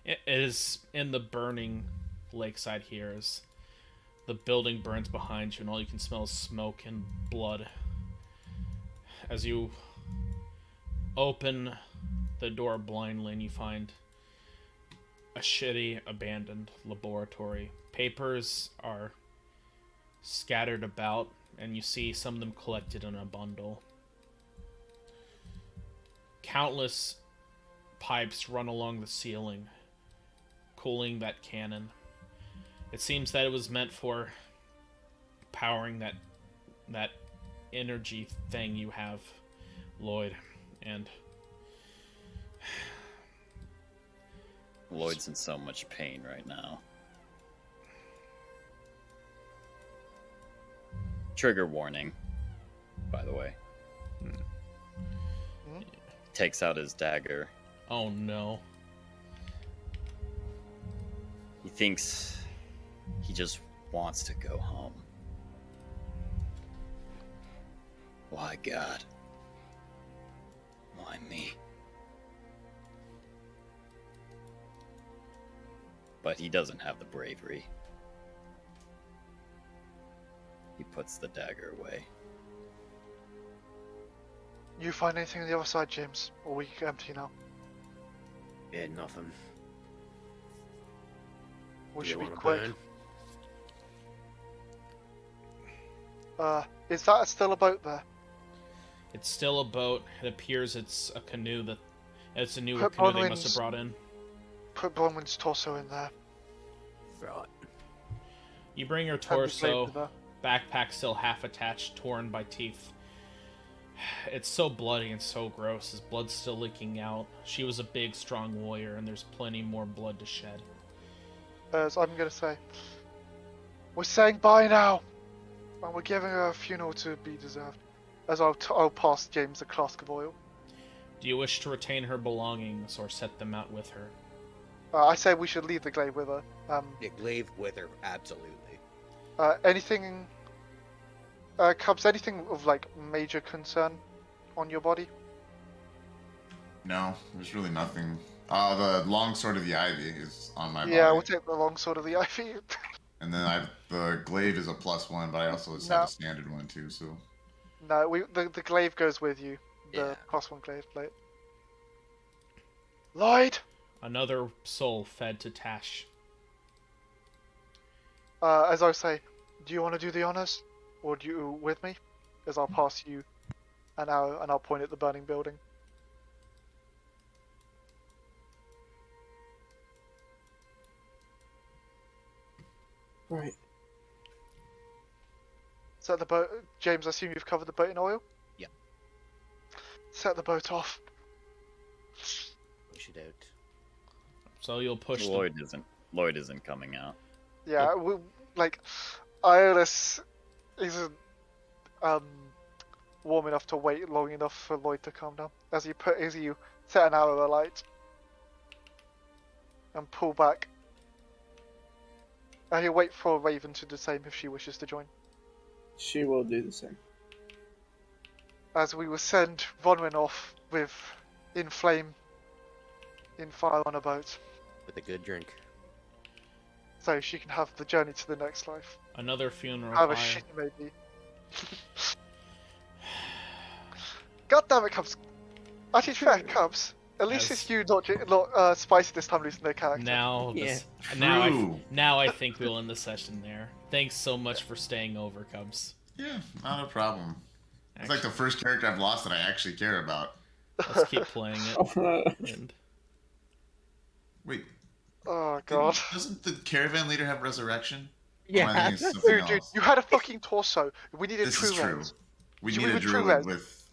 It is in the burning lakeside here as the building burns behind you and all you can smell is smoke and blood. As you open the door blindly and you find a shitty, abandoned laboratory. Papers are scattered about and you see some of them collected in a bundle. Countless pipes run along the ceiling, cooling that cannon. It seems that it was meant for powering that energy thing you have, Lloyd, and Lloyd's in so much pain right now. Trigger warning, by the way. Takes out his dagger. oh no. He thinks he just wants to go home. Why, God? Why me? But he doesn't have the bravery. He puts the dagger away. you find anything on the other side, James, or we can empty now. Yeah, nothing. We You should be wanna quick. burn? Is that still a boat there? It's still a boat. It appears it's a canoe that it's a newer Put canoe they must Bronwyn's- have brought in. Put Bronwyn's torso in there. Right. You bring her and the blade torso, to there. backpack still half attached, torn by teeth. It's so bloody and so gross. His blood's still leaking out. She was a big, strong warrior, and there's plenty more blood to shed. So I'm gonna say, we're saying bye now, and we're giving her a funeral to be deserved. As I'll pass James a flask of oil. Do you wish to retain her belongings or set them out with her? I say we should leave the glaive with her. Yeah, glaive with her, absolutely. Anything, Cubs? Anything of like major concern on your body? No, there's really nothing. The long sword of the ivy is on my Yeah, body. we'll take the long sword of the ivy. And then the glaive is a +1, but I also just No. have a standard one too. So No, the glaive goes with you. The Yeah. +1 glaive plate. Lloyd, Another soul fed to Tash. As I say, do you want to do the honors, or do you with me? As I'll pass you an arrow and I'll point at the burning building. Right. Set the boat. James, I assume you've covered the boat in oil? Yeah. Set the boat off. Push it out. So you'll push the... Lloyd isn't coming out. Yeah, like, Iolus isn't warm enough to wait long enough for Lloyd to calm down. As you set an arrow alight and pull back, and you wait for Raven to do the same if she wishes to join. She will do the same. As we will send Bronwyn off with in fire on a boat, With a good drink. so she can have the journey to the next life. Another funeral However pyre. shit it may be. God damn it, Cubs. Actually, it's fair, Cubs. At least As- it's you, not Spicy this time losing their character. Now, Yeah. now I think we'll end the session there. Thanks so much for staying over, Cubs. Yeah, not a problem. It's like the first character I've lost that I actually care about. Let's keep playing it. And Wait, Oh god. doesn't the caravan leader have resurrection? Yeah. Or am I thinking of something Dude, else? you had a fucking torso. We needed This true is true. reds. We Should need we a with true druid res? with